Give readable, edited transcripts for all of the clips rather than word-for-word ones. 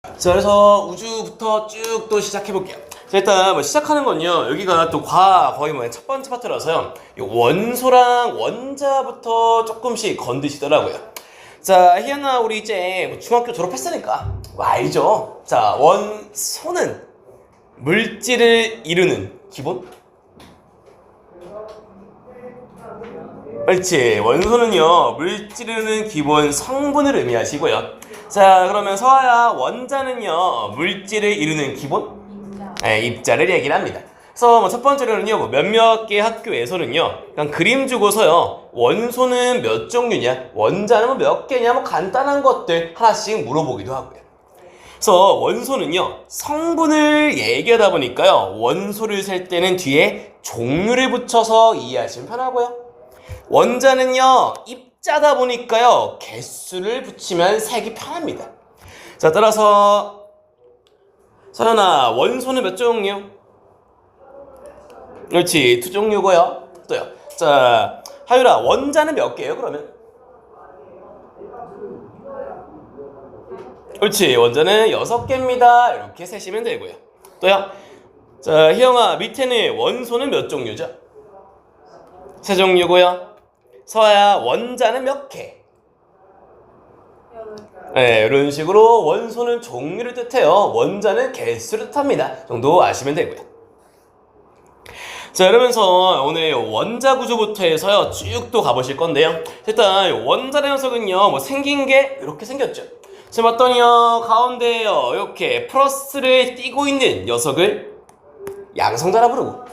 자, 그래서 우주부터 쭉 또 시작해볼게요. 자, 일단 뭐 시작하는 건요, 여기가 또 거의 뭐 첫 번째 파트라서요, 이 원소랑 원자부터 조금씩 건드시더라고요. 자, 희연아, 우리 이제 뭐 중학교 졸업했으니까 뭐 알죠? 자, 원소는 물질을 이루는 기본? 그렇지, 원소는요 물질을 이루는 기본 성분을 의미하시고요. 자, 그러면 서아야, 원자는요 물질을 이루는 기본? 네, 입자를 얘기를 합니다. 그래서 뭐 첫 번째로는요, 뭐 몇몇 개 학교에서는요 그냥 그림 주고서요 원소는 몇 종류냐, 원자는 뭐 몇 개냐, 뭐 간단한 것들 하나씩 물어보기도 하고요. 그래서 원소는요 성분을 얘기하다 보니까요, 원소를 셀 때는 뒤에 종류를 붙여서 이해하시면 편하고요. 원자는요 입자다 보니까요 개수를 붙이면 색이 편합니다. 자, 따라서 서연아, 원소는 몇 종류? 그렇지, 두 종류고요. 또요. 자, 하율아, 원자는 몇 개예요 그러면? 그렇지, 원자는 6개입니다 이렇게 세시면 되고요. 또요. 자, 희영아, 밑에는 원소는 몇 종류죠? 3종류고요. 서아야, 원자는 몇 개? 네, 이런 식으로 원소는 종류를 뜻해요. 원자는 개수를 뜻합니다. 정도 아시면 되고요. 자, 이러면서 오늘 원자 구조부터 해서요 쭉 또 가보실 건데요. 일단 원자의 녀석은요 뭐 생긴 게 이렇게 생겼죠. 지금 봤더니요 가운데요 이렇게 플러스를 띄고 있는 녀석을 양성자라 부르고,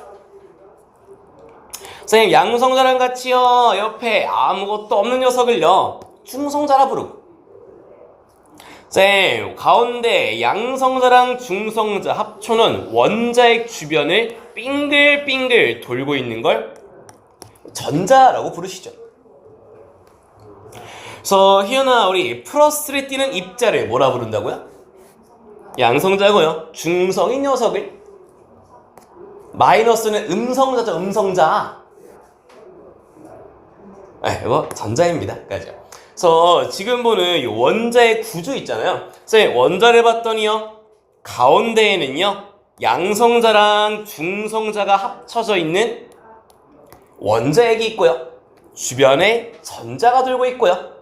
선생님 양성자랑 같이요 옆에 아무것도 없는 녀석을요 중성자라 부르고, 쌤, 가운데 양성자랑 중성자 합초는 원자핵 주변을 빙글빙글 돌고 있는 걸 전자라고 부르시죠. 그래서 희연아, 우리 플러스를 띄는 입자를 뭐라 부른다고요? 양성자고요. 중성인 녀석을 마이너스는 음성자죠. 음성자. 네, 이거 전자입니다. 까지요. 그래서 지금 보는 이 원자의 구조 있잖아요. 쌤, 원자를 봤더니요 가운데에는요 양성자랑 중성자가 합쳐져 있는 원자핵이 있고요, 주변에 전자가 돌고 있고요.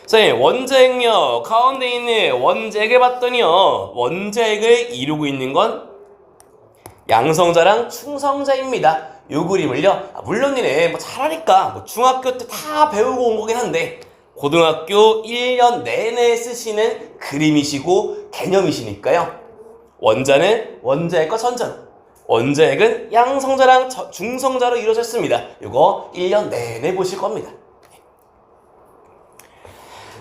쌤, 원자핵요 가운데 있는 원자핵을 봤더니요 원자핵을 이루고 있는 건 양성자랑 중성자입니다. 요 그림을요, 물론 니네 뭐 잘하니까 뭐 중학교 때 다 배우고 온 거긴 한데 고등학교 1년 내내 쓰시는 그림이시고 개념이시니까요, 원자는 원자핵과 전자로, 원자핵은 양성자랑 중성자로 이루어졌습니다. 요거 1년 내내 보실 겁니다.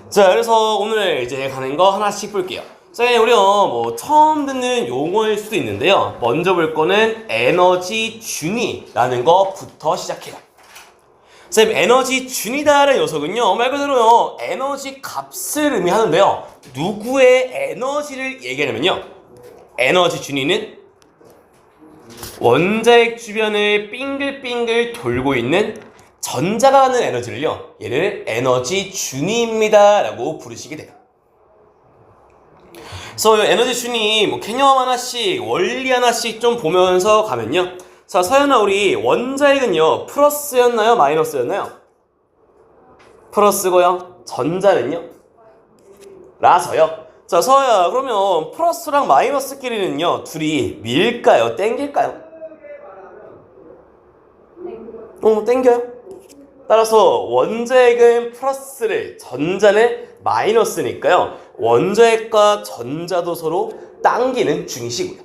자, 그래서 오늘 이제 가는 거 하나씩 볼게요. 선생님, 우리요 뭐 처음 듣는 용어일 수도 있는데요, 먼저 볼 거는 에너지 준위라는 거부터 시작해요. 선생님, 에너지 준위다라는 녀석은요 말 그대로요 에너지 값을 의미하는데요, 누구의 에너지를 얘기하냐면요, 에너지 준위는 원자핵 주변을 빙글빙글 돌고 있는 전자가 갖는 에너지를요, 얘를 에너지 준위입니다 라고 부르시게 돼요. 그래서 에너지 준위 뭐 개념 하나씩 원리 하나씩 좀 보면서 가면요, 자, 서연아, 우리 원자핵은요 플러스였나요 마이너스였나요? 플러스고요. 전자는요 라서요. 자, 서야, 그러면 플러스랑 마이너스끼리는요 둘이 밀까요 땡길까요? 땡겨요. 따라서 원자핵은 플러스를, 전자는 마이너스니까요 원자핵과 전자도 서로 당기는 중이시고요.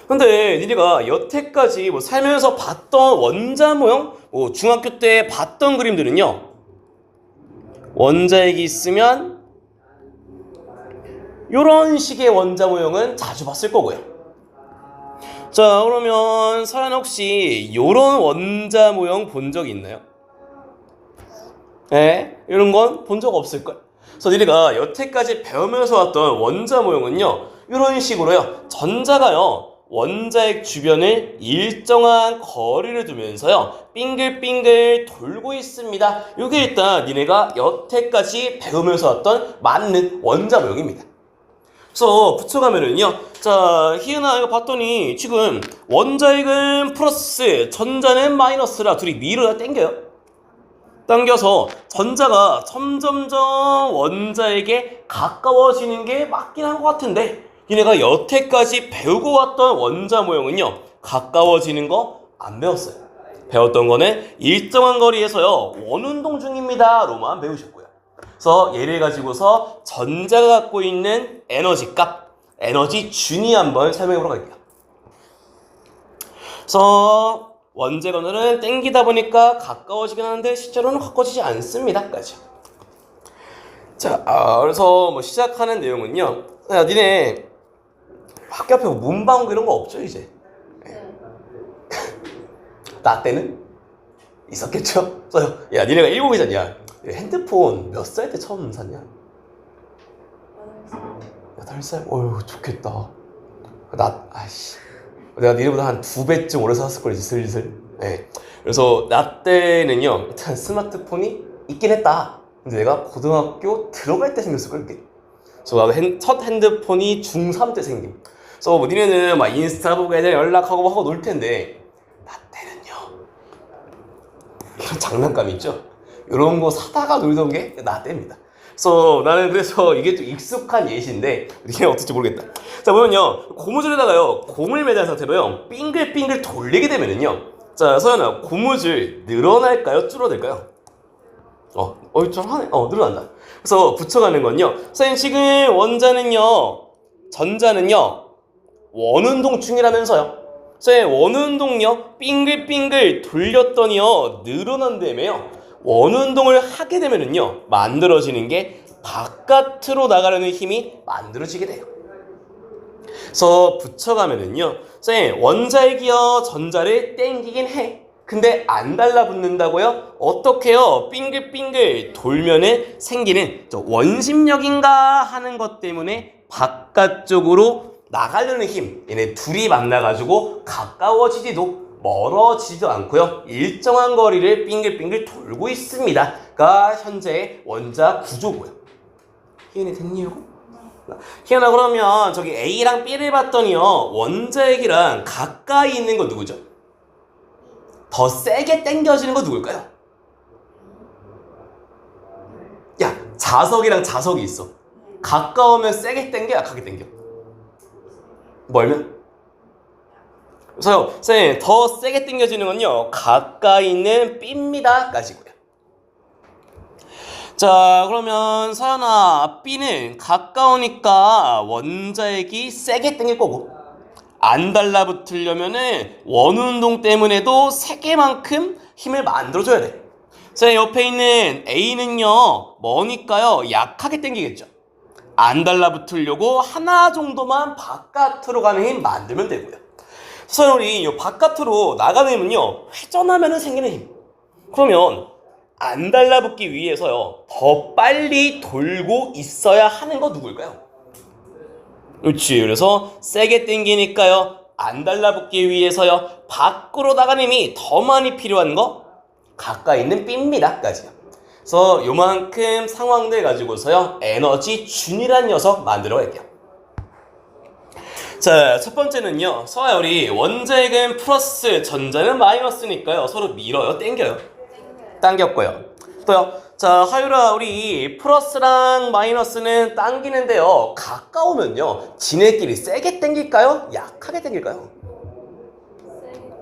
근데 니네가 여태까지 뭐 살면서 봤던 원자 모형, 뭐 중학교 때 봤던 그림들은요, 원자핵이 있으면 요런 식의 원자 모형은 자주 봤을 거고요. 자, 그러면 서연 혹시 요런 원자 모형 본 적 있나요? 네, 이런 건 본 적 없을걸? 그래서 니네가 여태까지 배우면서 왔던 원자 모형은요 이런 식으로요, 전자가요 원자핵 주변을 일정한 거리를 두면서요 빙글빙글 돌고 있습니다. 이게 일단 니네가 여태까지 배우면서 왔던 맞는 원자 모형입니다. 그래서 붙여가면은요, 자 희은아 이거 봤더니 지금 원자핵은 플러스 전자는 마이너스라 둘이 밀어야 땡겨요. 당겨서 전자가 점점점 원자에게 가까워지는 게 맞긴 한 것 같은데 니네가 여태까지 배우고 왔던 원자 모형은요 가까워지는 거 안 배웠어요. 배웠던 거는 일정한 거리에서요 원운동 중입니다 로만 배우셨고요. 그래서 얘를 가지고서 전자가 갖고 있는 에너지 값, 에너지 준위 한번 설명해 보러 갈게요. 그래서 원자건들은 땡기다 보니까 가까워지긴 하는데 실제로는 가까워지지 않습니다. 까지. 자, 그래서 뭐 시작하는 내용은요. 야, 니네 학교 앞에 문방구 이런 거 없죠 이제? 나 때는 있었겠죠? 그래서 야, 니네가 일곱이잖냐? 핸드폰 몇 살 때 처음 샀냐? 8살? 어휴 좋겠다. 내가 니네보다 한 2배쯤 오래 살았을 거지 슬슬. 네. 그래서 나 때는요 일단 스마트폰이 있긴 했다. 근데 내가 고등학교 들어갈 때 생겼을 걸. 그래서 나도 첫 핸드폰이 중3 때 생김. 그래서 뭐 니네는 막 인스타 보고 애들 연락하고 하고 놀 텐데 나 때는요 이런 장난감 있죠? 이런 거 사다가 놀던 게 나 때입니다. 그래서 나는 그래서 이게 좀 익숙한 예시인데 이게 어떨지 모르겠다. 자 보면요 고무줄에다가요 곰을 매단 상태로요 빙글빙글 돌리게 되면은요 자 서연아 고무줄 늘어날까요 줄어들까요? 잘하네. 늘어난다. 그래서 붙여가는 건요 선생님 지금 원자는요 전자는요 원운동 중이라면서요. 선생님 원운동요 빙글빙글 돌렸더니요 늘어난다며요. 원운동을 하게 되면은요 만들어지는 게 바깥으로 나가려는 힘이 만들어지게 돼요. 그래서 붙여가면은요 선생님 원자핵이요 전자를 땡기긴 해. 근데 안 달라붙는다고요? 어떻게요? 빙글빙글 돌면은 생기는 원심력인가 하는 것 때문에 바깥쪽으로 나가려는 힘 얘네 둘이 만나가지고 가까워지지도 멀어지지도 않고요 일정한 거리를 빙글빙글 돌고 있습니다. 가 현재의 원자 구조고요. 희은이 됐니 이거? 희은아 그러면 저기 A랑 B를 봤더니요 원자핵이랑 가까이 있는 건 누구죠? 더 세게 당겨지는 건 누굴까요? 야 자석이랑 자석이 있어. 가까우면 세게 당겨 약하게 당겨? 멀면? 그래서 선생님 더 세게 당겨지는 건요 가까이 있는 B입니다 까지고요. 자 그러면 서연아 B는 가까우니까 원자핵이 세게 당길 거고 안 달라붙으려면은 원운동 때문에도 세게만큼 힘을 만들어줘야 돼. 선생님 옆에 있는 A는요 뭐니까요 약하게 당기겠죠. 안 달라붙으려고 하나 정도만 바깥으로 가는 힘 만들면 되고요. 그래서 우리 이 바깥으로 나가는 힘은요 회전하면 생기는 힘. 그러면 안 달라붙기 위해서요 더 빨리 돌고 있어야 하는 거 누굴까요? 그렇지. 그래서 세게 당기니까요 안 달라붙기 위해서요 밖으로 나가는 힘이 더 많이 필요한 거 가까이 있는 B입니다 까지요. 그래서 요만큼 상황들 가지고서요 에너지 준이란 녀석 만들어 갈게요. 자, 첫 번째는요. 서아 우리 원자핵은 플러스, 전자는 마이너스니까요. 서로 밀어요, 당겨요. 당겼고요. 또요. 자, 하율아 우리 플러스랑 마이너스는 당기는데요. 가까우면요. 지네끼리 세게 당길까요? 약하게 당길까요?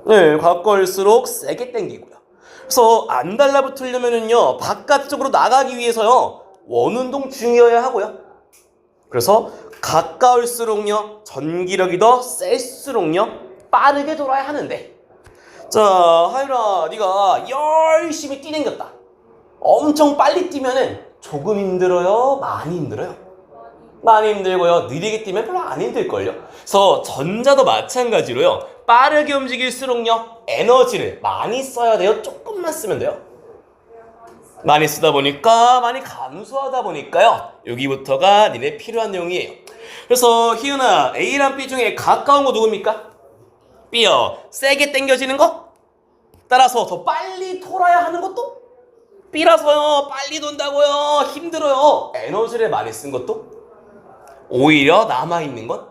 네, 가까울수록 세게 당기고요. 그래서 안 달라붙으려면은요. 바깥쪽으로 나가기 위해서요. 원운동 중이어야 하고요. 그래서 가까울수록요 전기력이 더 셀수록요 빠르게 돌아야 하는데 자 하율아 네가 열심히 뛰댕겼다. 엄청 빨리 뛰면은 조금 힘들어요? 많이 힘들어요? 많이 힘들고요. 느리게 뛰면 별로 안 힘들걸요. 그래서 전자도 마찬가지로요 빠르게 움직일수록요 에너지를 많이 써야 돼요? 조금만 쓰면 돼요? 많이 쓰다 보니까 많이 감소하다 보니까요 여기부터가 니네 필요한 내용이에요. 그래서 희은아 A랑 B 중에 가까운 거 누굽니까? B요. 세게 당겨지는 거? 따라서 더 빨리 돌아야 하는 것도? B라서요. 빨리 돈다고요. 힘들어요. 에너지를 많이 쓴 것도? 오히려 남아있는 건?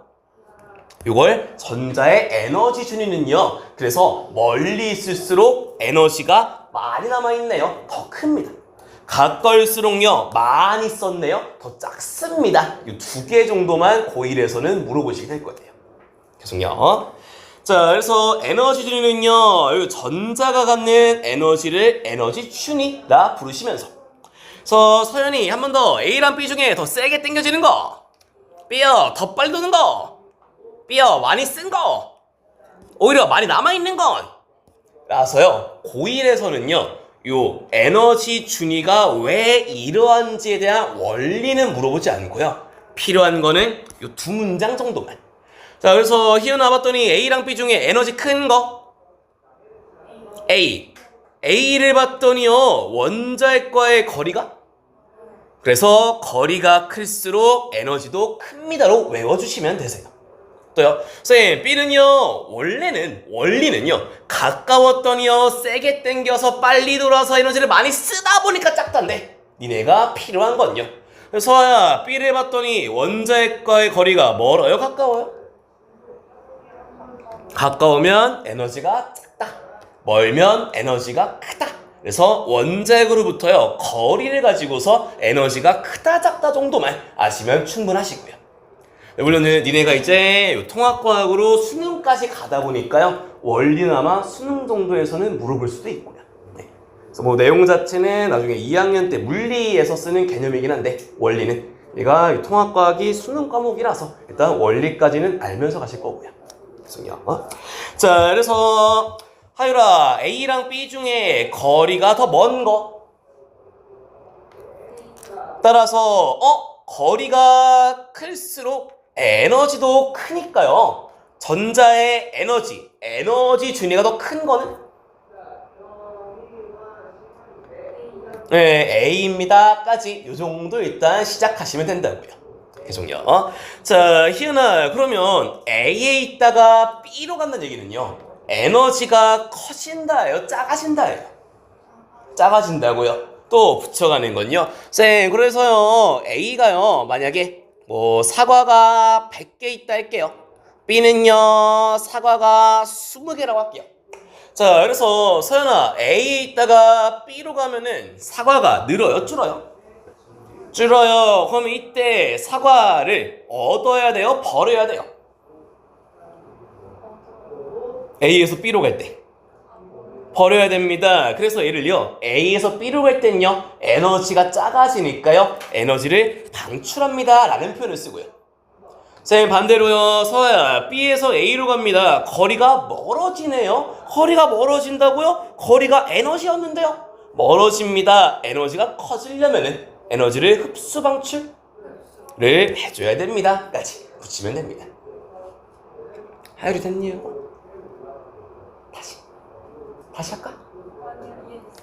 이걸 전자의 에너지 준위는요. 그래서 멀리 있을수록 에너지가 많이 남아있네요. 더 큽니다. 가까울수록요. 많이 썼네요. 더 작습니다. 이 두 개 정도만 고1에서는 물어보시게 될 거예요. 계속요. 자, 그래서 에너지 준위는요. 전자가 갖는 에너지를 에너지 준위라 부르시면서 그래서 서연이 한 번 더 A랑 B 중에 더 세게 당겨지는 거 B요. 더 빨리 도는 거 B요. 많이 쓴 거 오히려 많이 남아있는 건 라서요. 고1에서는요. 요 에너지 준위가 왜 이러한지에 대한 원리는 물어보지 않고요. 필요한 거는 요 두 문장 정도만. 자, 그래서 희은아 봤더니 A랑 B 중에 에너지 큰 거 A. A를 봤더니요. 원자핵과의 거리가 그래서 거리가 클수록 에너지도 큽니다로 외워주시면 되세요. 또요. 쌤, B는요. 원리는요. 가까웠더니요. 세게 당겨서 빨리 돌아서 에너지를 많이 쓰다 보니까 작단데 니네가 필요한 건요. 그래서 B를 봤더니 원자핵과의 거리가 멀어요? 가까워요? 가까우면 에너지가 작다. 멀면 에너지가 크다. 그래서 원자핵으로부터요. 거리를 가지고서 에너지가 크다 작다 정도만 아시면 충분하시고요. 물론 니네가 이제 통합과학으로 수능까지 가다 보니까요. 원리는 아마 수능 정도에서는 물어볼 수도 있고요. 네. 그래서 뭐 내용 자체는 나중에 2학년 때 물리에서 쓰는 개념이긴 한데 원리는 얘가 통합과학이 수능 과목이라서 일단 원리까지는 알면서 가실 거고요. 죄송해요. 자, 그래서 하율아, A랑 B 중에 거리가 더 먼 거. 따라서 거리가 클수록 에너지도 크니까요. 전자의 에너지 준위가 더 큰 거는? 네, A입니다. 까지 요 정도 일단 시작하시면 된다고요. 계속요. 자, 희은아, 그러면 A에 있다가 B로 간다는 얘기는요. 에너지가 커진다예요? 작아진다예요? 작아진다고요. 또 붙여가는 건요. 쌤, 그래서요. A가요. 만약에 뭐 사과가 100개 있다 할게요. B는요. 사과가 20개라고 할게요. 자, 그래서 서연아, A에 있다가 B로 가면은 사과가 늘어요? 줄어요? 줄어요. 그러면 이때 사과를 얻어야 돼요? 버려야 돼요? A에서 B로 갈 때 버려야 됩니다. 그래서 얘를요. A에서 B로 갈 땐요. 에너지가 작아지니까요. 에너지를 방출합니다. 라는 표현을 쓰고요. 쌤, 반대로요. 서야, B에서 A로 갑니다. 거리가 멀어지네요. 거리가 멀어진다고요? 거리가 에너지였는데요. 멀어집니다. 에너지가 커지려면은 에너지를 흡수 방출을 해줘야 됩니다. 까지 붙이면 됩니다. 하율이 됐니요? 다시 할까?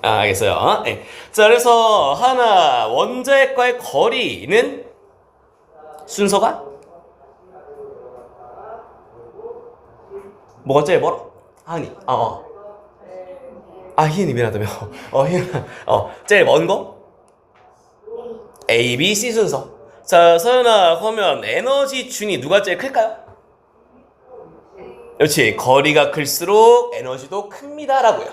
알겠어요. 네. 자, 그래서 하나, 원자핵과의 거리는 순서가 뭐가 제일 멀어? 하은이. 희은이 미안하다며. 희은아. 제일 먼 거? A, B, C 순서. 자, 서연아, 그러면 에너지 준이 누가 제일 클까요? 그렇지. 거리가 클수록 에너지도 큽니다. 라고요.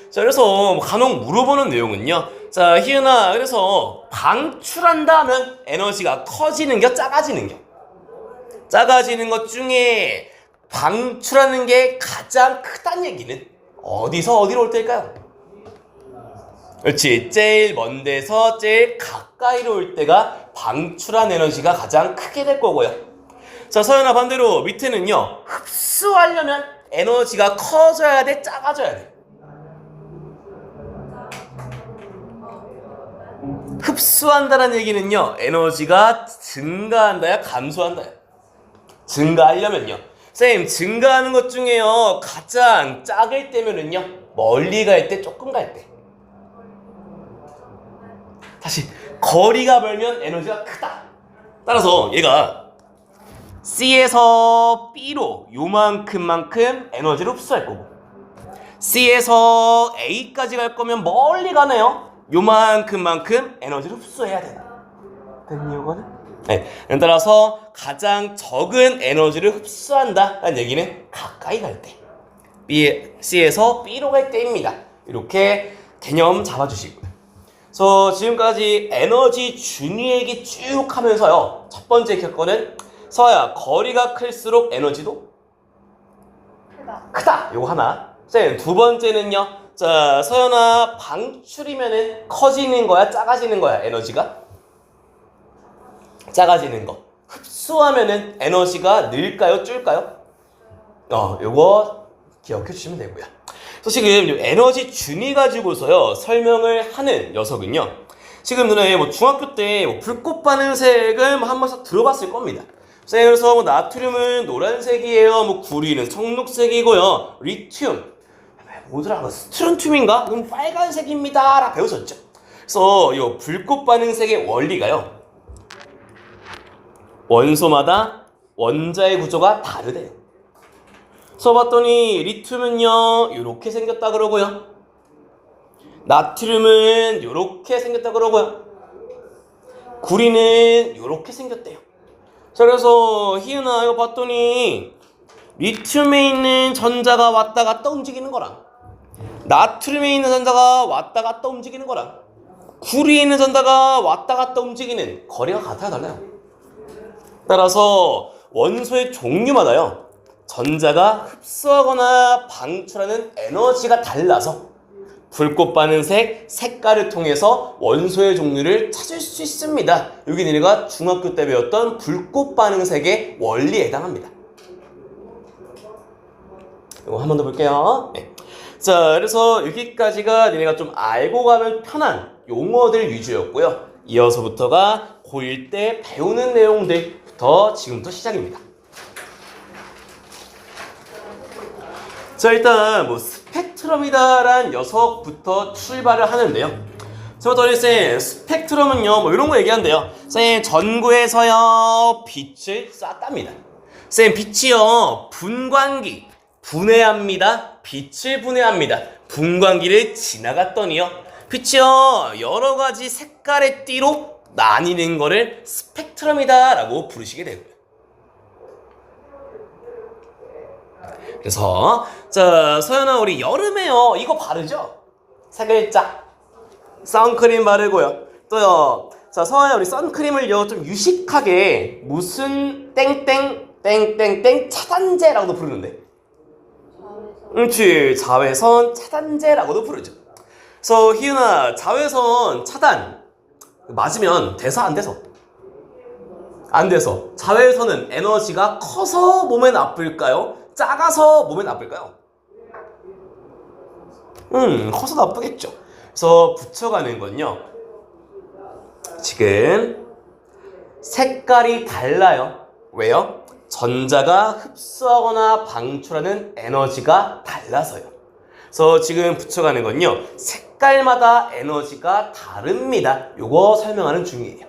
자, 그래서 간혹 물어보는 내용은요. 자, 희은아, 그래서 방출한다 하면 에너지가 커지는 겨, 작아지는 겨? 작아지는 것 중에 방출하는 게 가장 크다는 얘기는 어디서 어디로 올 때일까요? 그렇지. 제일 먼 데서 제일 가까이로 올 때가 방출한 에너지가 가장 크게 될 거고요. 자, 서연아, 반대로 밑에는요. 흡수하려면 에너지가 커져야 돼? 작아져야 돼? 흡수한다는 얘기는요. 에너지가 증가한다야? 감소한다야? 증가하려면요. 쌤, 증가하는 것 중에요. 가장 작을 때면은요. 멀리 갈 때, 조금 갈 때. 다시 거리가 멀면 에너지가 크다. 따라서 얘가 C에서 B로 요만큼만큼 에너지를 흡수할 거고, C에서 A까지 갈 거면 멀리 가네요. 요만큼만큼 에너지를 흡수해야 된다. 됐니 이거는? 네. 따라서 가장 적은 에너지를 흡수한다 라는 얘기는 가까이 갈 때, C에서 B로 갈 때입니다. 이렇게 개념 잡아주시고요. 그래서 지금까지 에너지 준위 얘기 쭉 하면서요, 첫 번째 겪어는 서야 거리가 클수록 에너지도 크다. 요거 하나. 두 번째는요, 자 서연아, 방출이면은 커지는 거야 작아지는 거야 에너지가? 작아지는 거. 흡수하면은 에너지가 늘까요 줄까요? 요거 기억해 주시면 되고요. 그래서 지금 에너지 준위 가지고서요 설명을 하는 녀석은요, 지금 눈에 뭐 중학교 때 뭐 불꽃 반응색을 한 번씩 들어봤을 겁니다. 그래서 뭐 나트륨은 노란색이에요, 뭐 구리는 청록색이고요, 리튬 뭐더라, 스트론튬인가? 그럼 빨간색입니다 라 배우셨죠? 그래서 이 불꽃 반응색의 원리가요, 원소마다 원자의 구조가 다르대요. 써봤더니 리튬은요 이렇게 생겼다 그러고요, 나트륨은 이렇게 생겼다 그러고요, 구리는 이렇게 생겼대요. 자, 그래서 희은아 이거 봤더니 리튬에 있는 전자가 왔다 갔다 움직이는 거랑 나트륨에 있는 전자가 왔다 갔다 움직이는 거랑 구리에 있는 전자가 왔다 갔다 움직이는 거리가 같아요 달라요? 따라서 원소의 종류마다요 전자가 흡수하거나 방출하는 에너지가 달라서 불꽃 반응색 색깔을 통해서 원소의 종류를 찾을 수 있습니다. 여기 우리가 중학교 때 배웠던 불꽃 반응색의 원리에 해당합니다. 이거 한 번 더 볼게요. 네. 자, 그래서 여기까지가 니네가 좀 알고 가면 편한 용어들 위주였고요. 이어서부터가 고1 때 배우는 내용들부터 지금부터 시작입니다. 자, 일단 뭐 스펙트럼이다라는 녀석부터 출발을 하는데요. 자, 쌤 스펙트럼은요 뭐 이런 거 얘기한대요. 쌤 전구에서요 빛을 쐈답니다. 쌤 빛이요 분광기 분해합니다. 빛을 분해합니다. 분광기를 지나갔더니요 빛이요 여러 가지 색깔의 띠로 나뉘는 거를 스펙트럼이다 라고 부르시게 되고요. 그래서 자 서연아, 우리 여름에요 이거 바르죠? 세 글자 선크림 바르고요. 또요, 자 서연아, 우리 선크림을요 좀 유식하게 무슨 땡땡 땡땡땡 차단제라고도 부르는데, 그렇지, 자외선 차단제라고도 부르죠. 그래서 희은아, 자외선 차단 맞으면 돼서 안 돼서? 안 돼서. 자외선은 에너지가 커서 몸에 나쁠까요? 작아서 몸에 나쁠까요? 커서 나쁘겠죠. 그래서 붙여가는 건요, 지금 색깔이 달라요. 왜요? 전자가 흡수하거나 방출하는 에너지가 달라서요. 그래서 지금 붙여가는 건요, 색깔마다 에너지가 다릅니다. 요거 설명하는 중이에요.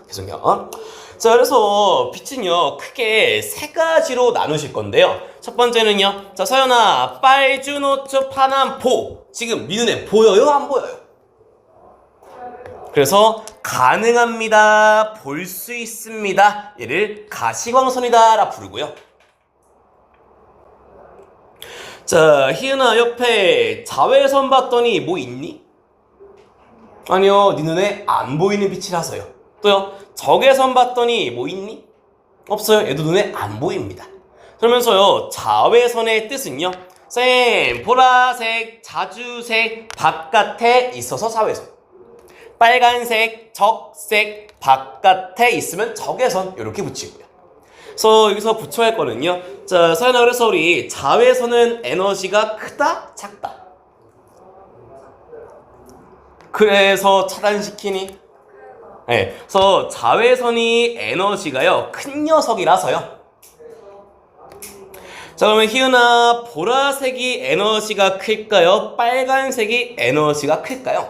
계속요. 자, 그래서 빛은요 크게 세 가지로 나누실 건데요. 첫 번째는요, 자 서연아, 빨주노초 파남포 지금 네 눈에 보여요 안 보여요? 그래서 가능합니다, 볼 수 있습니다, 얘를 가시광선이다 라 부르고요. 자 희은아, 옆에 자외선 봤더니 뭐 있니? 아니요, 네 눈에 안 보이는 빛이라서요. 또요, 적외선 봤더니 뭐 있니? 없어요, 얘도 눈에 안 보입니다. 그러면서요 자외선의 뜻은요, 쌤 보라색 자주색 바깥에 있어서 자외선, 빨간색 적색 바깥에 있으면 적외선, 이렇게 붙이고요. 그래서 여기서 붙여야 할 거는요, 자 서연아, 그래서 우리 자외선은 에너지가 크다 작다? 그래서 차단시키니? 네, 그래서 자외선이 에너지가요 큰 녀석이라서요. 자, 그러면 희은아, 보라색이 에너지가 클까요? 빨간색이 에너지가 클까요?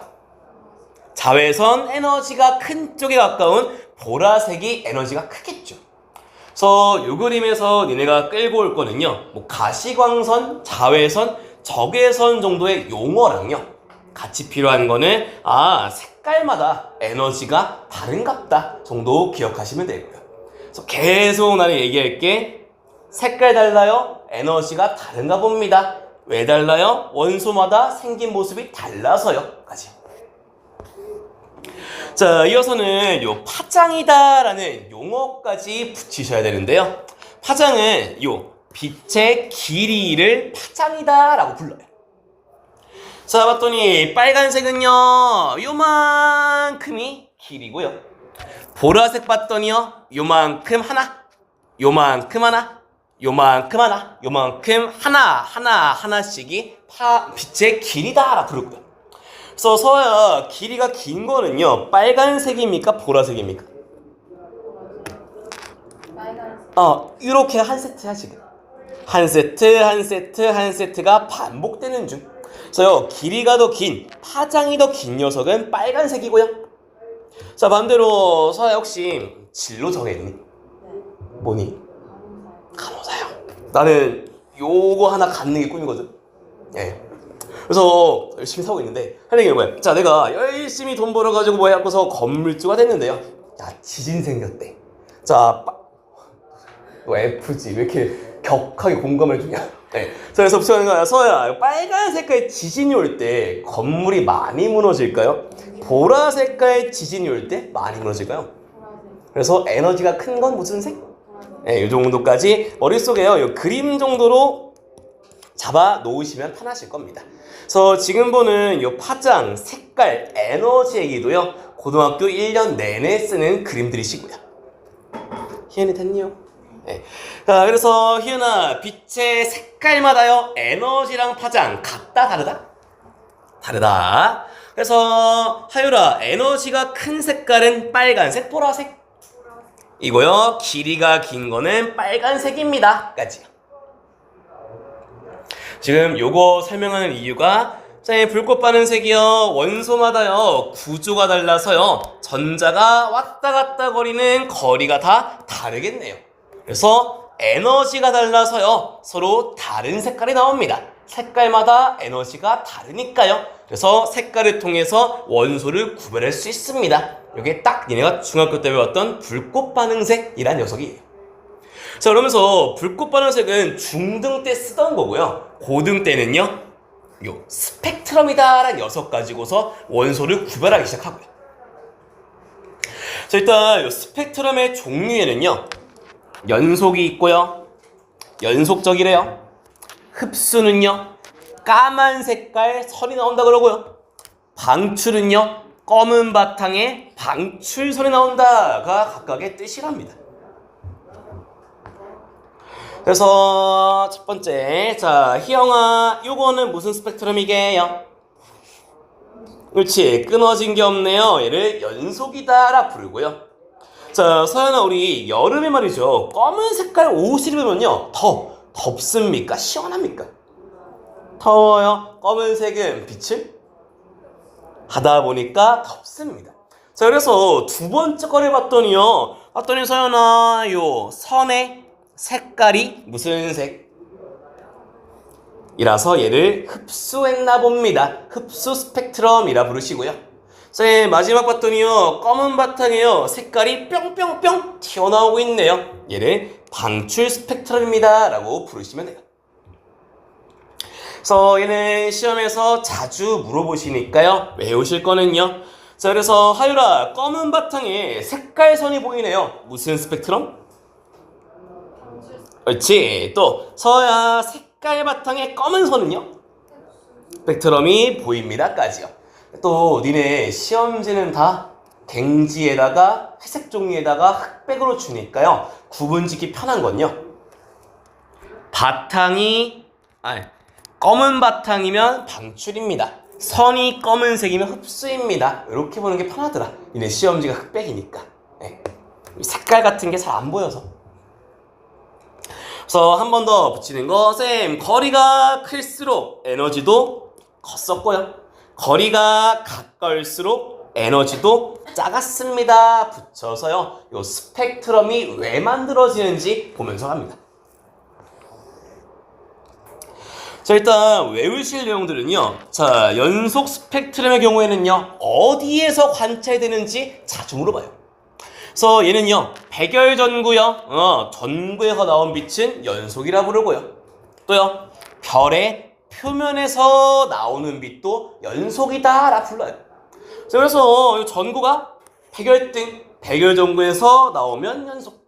자외선 에너지가 큰 쪽에 가까운 보라색이 에너지가 크겠죠. 그래서 요 그림에서 니네가 끌고 올 거는요, 뭐 가시광선, 자외선, 적외선 정도의 용어랑요, 같이 필요한 거는 색깔마다 에너지가 다른갑다 정도 기억하시면 되고요. 그래서 계속 나는 얘기할게. 색깔 달라요, 에너지가 다른가 봅니다. 왜 달라요? 원소마다 생긴 모습이 달라서요 까지. 자, 이어서는 요 파장이다라는 용어까지 붙이셔야 되는데요. 파장은 요 빛의 길이를 파장이다라고 불러요. 자, 봤더니 빨간색은요 요만큼이 길이고요. 보라색 봤더니요 요만큼 하나, 요만큼 하나, 요만큼 하나, 요만큼 하나씩이 빛의 길이다라고 부르고요. 그래서 서야 길이가 긴 거는요 빨간색입니까 보라색입니까? 이렇게 한 세트야 지금. 한 세트가 반복되는 중. 그래서요 길이가 더 긴, 파장이 더 긴 녀석은 빨간색이고요. 자, 반대로 서야 혹시 진로 정했니? 뭐니? 간호사요. 나는 요거 하나 갖는 게 꿈이거든. 예. 그래서 열심히 사고 있는데 할 얘기는 뭐야? 자, 내가 열심히 돈 벌어가지고 뭐 해갖고서 건물주가 됐는데요. 야, 지진 생겼대. 자, 너 F지. 왜 이렇게 격하게 공감을 해주냐? 네. 그래서 붙여는 거야. 서야, 빨간 색깔 지진이 올 때 건물이 많이 무너질까요? 보라 색깔 지진이 올 때 많이 무너질까요? 그래서 에너지가 큰 건 무슨 색? 네, 이 정도까지 머릿속에요. 이 그림 정도로 잡아 놓으시면 편하실 겁니다. 그래서 지금 보는 이 파장, 색깔, 에너지 얘기도요. 고등학교 1년 내내 쓰는 그림들이시고요. 희연이 됐니요? 네. 자, 그래서 희연아, 빛의 색깔마다요. 에너지랑 파장 같다 다르다? 다르다. 그래서 하율아, 에너지가 큰 색깔은 빨간색, 보라색? 이고요. 길이가 긴 거는 빨간색입니다. 까지. 지금 요거 설명하는 이유가 불꽃 반응색이요. 원소마다요. 구조가 달라서요. 전자가 왔다 갔다 거리는 거리가 다 다르겠네요. 그래서 에너지가 달라서요. 서로 다른 색깔이 나옵니다. 색깔마다 에너지가 다르니까요. 그래서 색깔을 통해서 원소를 구별할 수 있습니다. 이게 딱 니네가 중학교 때 배웠던 불꽃 반응색이란 녀석이에요. 자, 그러면서 불꽃 반응색은 중등 때 쓰던 거고요. 고등 때는요, 요 스펙트럼이다라는 녀석 가지고서 원소를 구별하기 시작하고요. 자, 일단 요 스펙트럼의 종류에는요, 연속이 있고요. 연속적이래요. 흡수는요, 까만 색깔 선이 나온다 그러고요. 방출은요, 검은 바탕에 방출선이 나온다가 각각의 뜻이랍니다. 그래서 첫 번째, 자, 희영아, 요거는 무슨 스펙트럼이게요? 그렇지, 끊어진 게 없네요. 얘를 연속이다라 부르고요. 자, 서연아, 우리 여름에 말이죠, 검은 색깔 옷을 입으면요 더 덥습니까? 시원합니까? 더워요. 검은색은 빛을 하다 보니까 덥습니다. 자, 그래서 두 번째 거를 봤더니 서연아, 요 선의 색깔이 무슨 색? 이라서 얘를 흡수했나 봅니다. 흡수 스펙트럼이라 부르시고요. 자, 마지막 봤더니요, 검은 바탕에요, 색깔이 뿅뿅뿅 튀어나오고 있네요. 얘를 방출 스펙트럼입니다 라고 부르시면 돼요. 그래서 얘는 시험에서 자주 물어보시니까요, 외우실 거는요. 자, 그래서 하율아, 검은 바탕에 색깔선이 보이네요. 무슨 스펙트럼? 그렇지. 또 서야, 색깔 바탕에 검은 선은요? 스펙트럼이 보입니다까지요. 또 니네 시험지는 다 갱지에다가 회색 종이에다가 흑백으로 주니까요, 구분짓기 편한 건요, 검은 바탕이면 방출입니다. 선이 검은색이면 흡수입니다. 이렇게 보는 게 편하더라. 니네 시험지가 흑백이니까. 네. 색깔 같은 게 잘 안 보여서. 그래서 한 번 더 붙이는 거, 쌤, 거리가 클수록 에너지도 컸었고요. 거리가 가까울수록 에너지도 작았습니다. 붙여서요. 요 스펙트럼이 왜 만들어지는지 보면서 갑니다. 자, 일단 외우실 내용들은요. 자, 연속 스펙트럼의 경우에는요. 어디에서 관찰되는지 자주 물어봐요. 그래서 얘는요. 백열전구요. 전구에서 나온 빛은 연속이라 부르고요. 또요. 별의 표면에서 나오는 빛도 연속이다라 불러요. 자, 그래서 이 전구가 백열등, 백열전구에서 나오면 연속.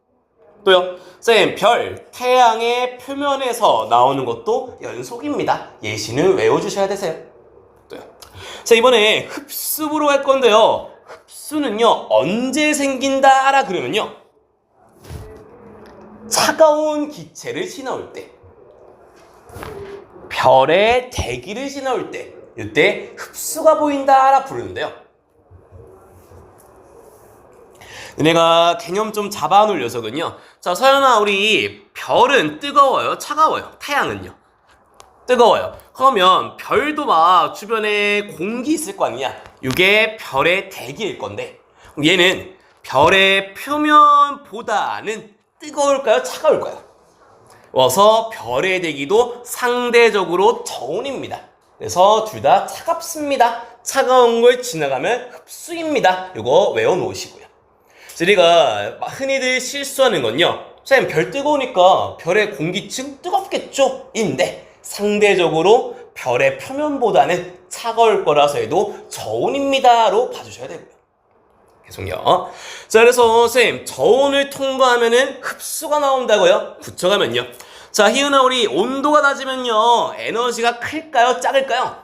또요. 쌤, 별, 태양의 표면에서 나오는 것도 연속입니다. 예시는 외워주셔야 되세요. 또요. 자, 이번에 흡수부로 할 건데요. 흡수는요, 언제 생긴다라 그러면요. 차가운 기체를 지나올 때, 별의 대기를 지나올 때, 이때 흡수가 보인다라 부르는데요. 내가 개념 좀 잡아놓을 녀석은요. 자, 서연아, 우리 별은 뜨거워요? 차가워요? 태양은요? 뜨거워요. 그러면 별도 막 주변에 공기 있을 거 아니냐? 이게 별의 대기일 건데 얘는 별의 표면보다는 뜨거울까요? 차가울까요? 그래서 별의 대기도 상대적으로 저온입니다. 그래서 둘 다 차갑습니다. 차가운 걸 지나가면 흡수입니다. 이거 외워놓으시고요. 우리가 흔히들 실수하는 건요. 쌤, 별 뜨거우니까 별의 공기층 뜨겁겠죠? 인데 상대적으로 별의 표면보다는 차가울 거라서 해도 저온입니다로 봐주셔야 되고요. 계속요. 자, 그래서 쌤, 저온을 통과하면은 흡수가 나온다고요? 붙여가면요. 자, 희은아, 우리 온도가 낮으면요 에너지가 클까요? 작을까요?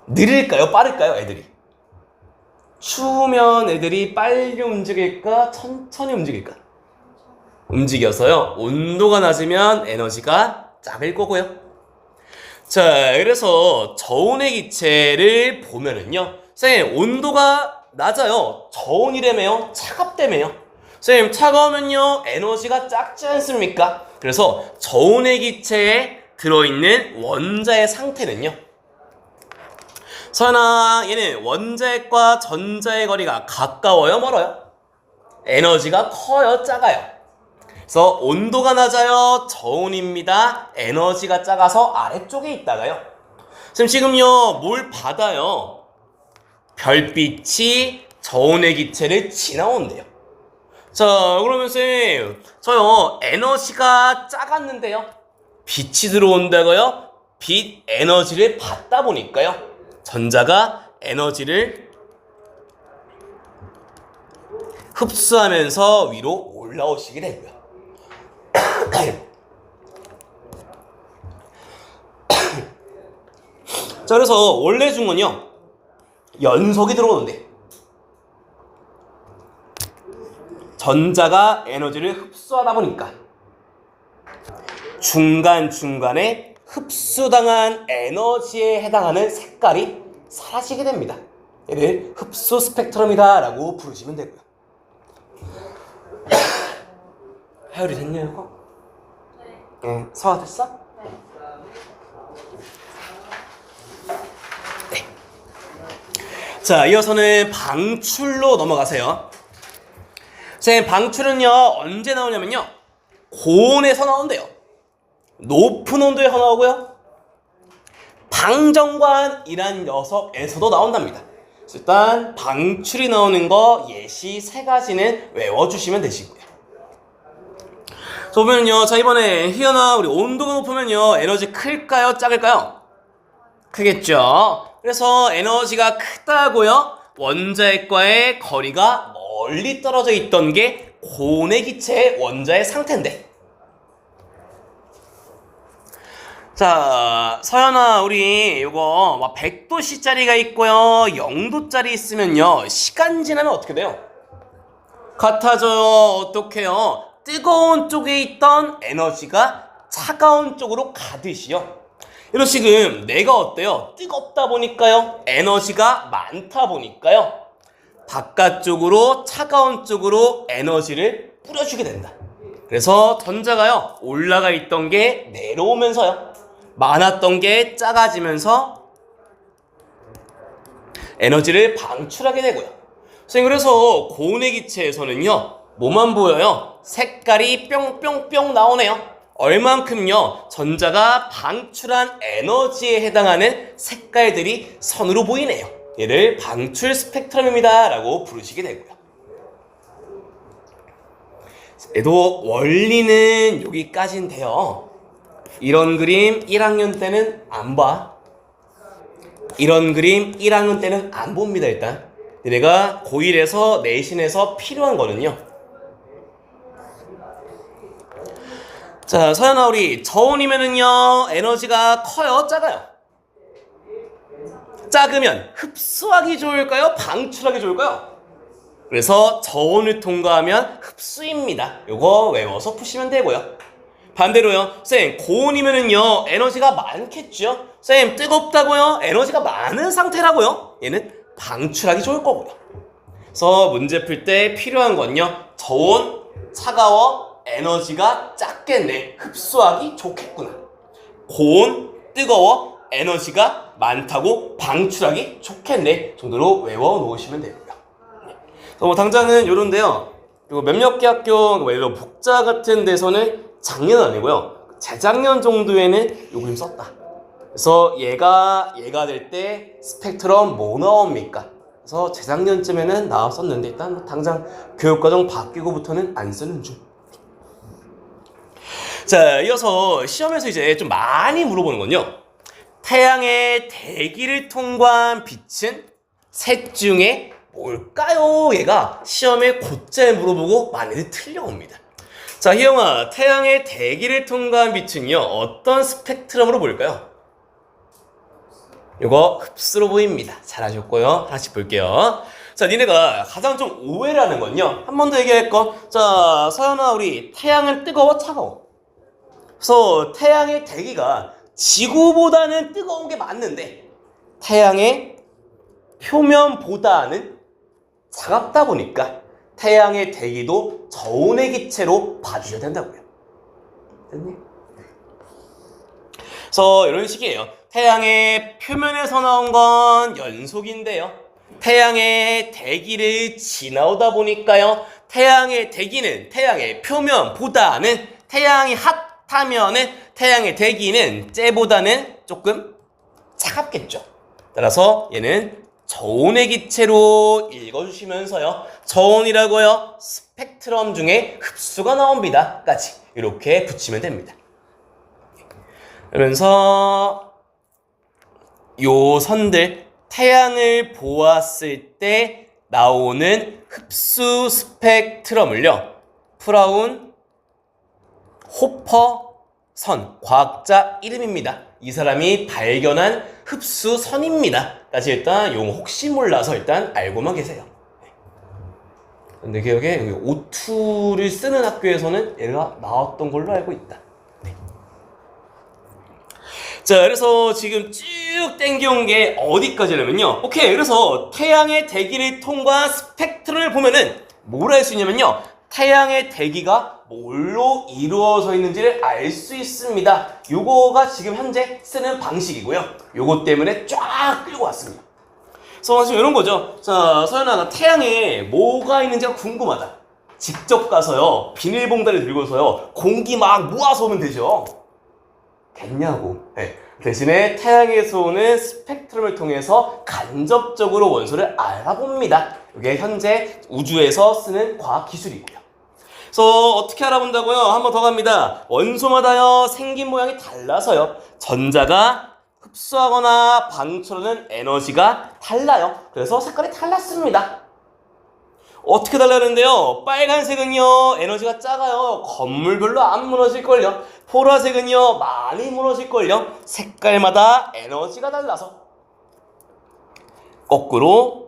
느릴까요? 빠를까요? 애들이 추우면 애들이 빨리 움직일까? 천천히 움직일까? 움직여서요. 온도가 낮으면 에너지가 작을 거고요. 자, 그래서 저온의 기체를 보면은요. 선생님, 온도가 낮아요. 저온이라며요? 차갑다며요? 선생님, 차가우면요. 에너지가 작지 않습니까? 그래서 저온의 기체에 들어있는 원자의 상태는요. 서연아, 얘는 원자핵과 전자의 거리가 가까워요? 멀어요? 에너지가 커요? 작아요? 그래서 온도가 낮아요? 저온입니다. 에너지가 작아서 아래쪽에 있다가요. 지금요, 뭘 받아요? 별빛이 저온의 기체를 지나온대요. 자, 그러면 쌤, 저요, 에너지가 작았는데요. 빛이 들어온다고요? 빛 에너지를 받다 보니까요. 전자가 에너지를 흡수하면서 위로 올라오시게 되고요. 자, 그래서 원래 중은요 연속이 들어오는데 전자가 에너지를 흡수하다 보니까 중간중간에 흡수당한 에너지에 해당하는 색깔이 사라지게 됩니다. 얘를 흡수 스펙트럼이다 라고 부르시면 되고요. 해열이 됐냐 이거? 네. 서화 됐어? 네. 자, 이어서는 방출로 넘어가세요. 제 방출은요 언제 나오냐면요 고온에서 나온대요. 높은 온도에서 나오고요. 방정관이란 녀석에서도 나온답니다. 일단 방출이 나오는 거 예시 3가지는 외워주시면 되시고요. 자, 보면요. 자, 이번에 희연아, 우리 온도가 높으면요 에너지 클까요? 작을까요? 크겠죠. 그래서 에너지가 크다고요. 원자핵과의 거리가 멀리 떨어져 있던 게 고온의 기체의 원자의 상태인데. 자, 서연아, 우리 이거 막 100도씨짜리가 있고요 0도짜리 있으면요 시간 지나면 어떻게 돼요? 같아져요. 어떡해요? 뜨거운 쪽에 있던 에너지가 차가운 쪽으로 가듯이요. 이런 지금 내가 어때요? 뜨겁다 보니까요 에너지가 많다 보니까요 바깥쪽으로 차가운 쪽으로 에너지를 뿌려주게 된다. 그래서 전자가요 올라가 있던 게 내려오면서요 많았던 게 작아지면서 에너지를 방출하게 되고요. 선생님, 그래서 고온의 기체에서는요, 뭐만 보여요? 색깔이 뿅뿅뿅 나오네요. 얼만큼요? 전자가 방출한 에너지에 해당하는 색깔들이 선으로 보이네요. 얘를 방출 스펙트럼입니다 라고 부르시게 되고요. 얘도 원리는 여기까지인데요. 이런 그림 1학년 때는 안 봐. 이런 그림 1학년 때는 안 봅니다. 일단 얘네가 고1에서 내신에서 필요한 거는요, 자, 서연아, 우리 저온이면은요 에너지가 커요, 작아요? 작으면 흡수하기 좋을까요, 방출하기 좋을까요? 그래서 저온을 통과하면 흡수입니다. 요거 외워서 푸시면 되고요. 반대로요, 쌤, 고온이면은요 에너지가 많겠죠? 쌤, 뜨겁다고요? 에너지가 많은 상태라고요? 얘는 방출하기 좋을 거고요. 그래서 문제 풀 때 필요한 건요, 저온, 차가워, 에너지가 작겠네, 흡수하기 좋겠구나. 고온, 뜨거워, 에너지가 많다고 방출하기 좋겠네 정도로 외워 놓으시면 되고요. 뭐 당장은 요런데요, 그리고 몇몇 개 학교, 예를 들어 복자 같은 데서는 작년 아니고요, 재작년 정도에는 요 그림 썼다. 그래서 얘가 될 때 스펙트럼 뭐 나옵니까? 그래서 재작년쯤에는 나왔었는데 일단 뭐 당장 교육과정 바뀌고부터는 안 쓰는 중. 자, 이어서 시험에서 이제 좀 많이 물어보는 건요, 태양의 대기를 통과한 빛은 셋 중에 뭘까요? 얘가 시험에 곧잘 물어보고 많이들 틀려옵니다. 자, 희영아, 태양의 대기를 통과한 빛은요 어떤 스펙트럼으로 보일까요? 요거 흡수로 보입니다. 잘하셨고요. 하나씩 볼게요. 자, 니네가 가장 좀 오해를 하는 건요, 한 번 더 얘기할 거. 자, 서연아, 우리 태양은 뜨거워, 차가워? 그래서 태양의 대기가 지구보다는 뜨거운 게 맞는데 태양의 표면보다는 차갑다 보니까 태양의 대기도 저온의 기체로 봐주셔야 된다고요. 됐니? 그래서 이런 식이에요. 태양의 표면에서 나온 건 연속인데요, 태양의 대기를 지나오다 보니까요, 태양의 대기는 태양의 표면보다는, 태양이 핫하면은 태양의 대기는 째보다는 조금 차갑겠죠. 따라서 얘는 저온의 기체로 읽어주시면서요, 저온이라고요, 스펙트럼 중에 흡수가 나옵니다 까지 이렇게 붙이면 됩니다. 그러면서 요 선들, 태양을 보았을 때 나오는 흡수 스펙트럼을요, 프라운 호퍼 선, 과학자 이름입니다. 이 사람이 발견한 흡수 선입니다 까지 일단 용 혹시 몰라서 일단 알고만 계세요. 근데 기억에 O2를 쓰는 학교에서는 얘가 나왔던 걸로 알고 있다. 네. 자, 그래서 지금 쭉 땡겨온 게 어디까지냐면요, 오케이, 그래서 태양의 대기를 통과한 스펙트럼을 보면은 뭘 알 수 있냐면요, 태양의 대기가 뭘로 이루어져 있는지를 알 수 있습니다. 요거가 지금 현재 쓰는 방식이고요. 요거 때문에 쫙 끌고 왔습니다. 그래서 지금 이런 거죠. 자, 서연아, 나 태양에 뭐가 있는지가 궁금하다. 직접 가서요, 비닐봉다를 들고서요, 공기 막 모아서 오면 되죠. 됐냐고. 네. 대신에 태양에서 오는 스펙트럼을 통해서 간접적으로 원소를 알아봅니다. 이게 현재 우주에서 쓰는 과학 기술이고요. 그래서 어떻게 알아본다고요? 한 번 더 갑니다. 원소마다요, 생긴 모양이 달라서요, 전자가 흡수하거나 방출하는 에너지가 달라요. 그래서 색깔이 달랐습니다. 어떻게 달라는데요? 빨간색은요, 에너지가 작아요. 건물별로 안 무너질걸요. 보라색은요, 많이 무너질걸요. 색깔마다 에너지가 달라서. 거꾸로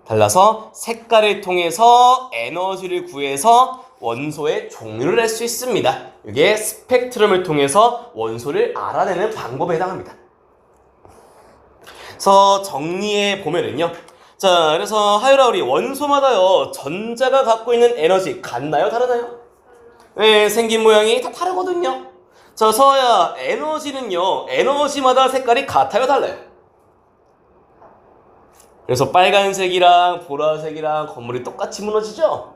달라서 색깔을 통해서 에너지를 구해서 원소의 종류를 알 수 있습니다. 이게 스펙트럼을 통해서 원소를 알아내는 방법에 해당합니다. 그래서 정리해 보면은요, 자, 그래서 하율아, 우리 원소마다요, 전자가 갖고 있는 에너지 같나요, 다르나요? 네, 생긴 모양이 다 다르거든요. 자, 서야, 에너지는요, 에너지마다 색깔이 같아요, 달라요? 그래서 빨간색이랑 보라색이랑 건물이 똑같이 무너지죠?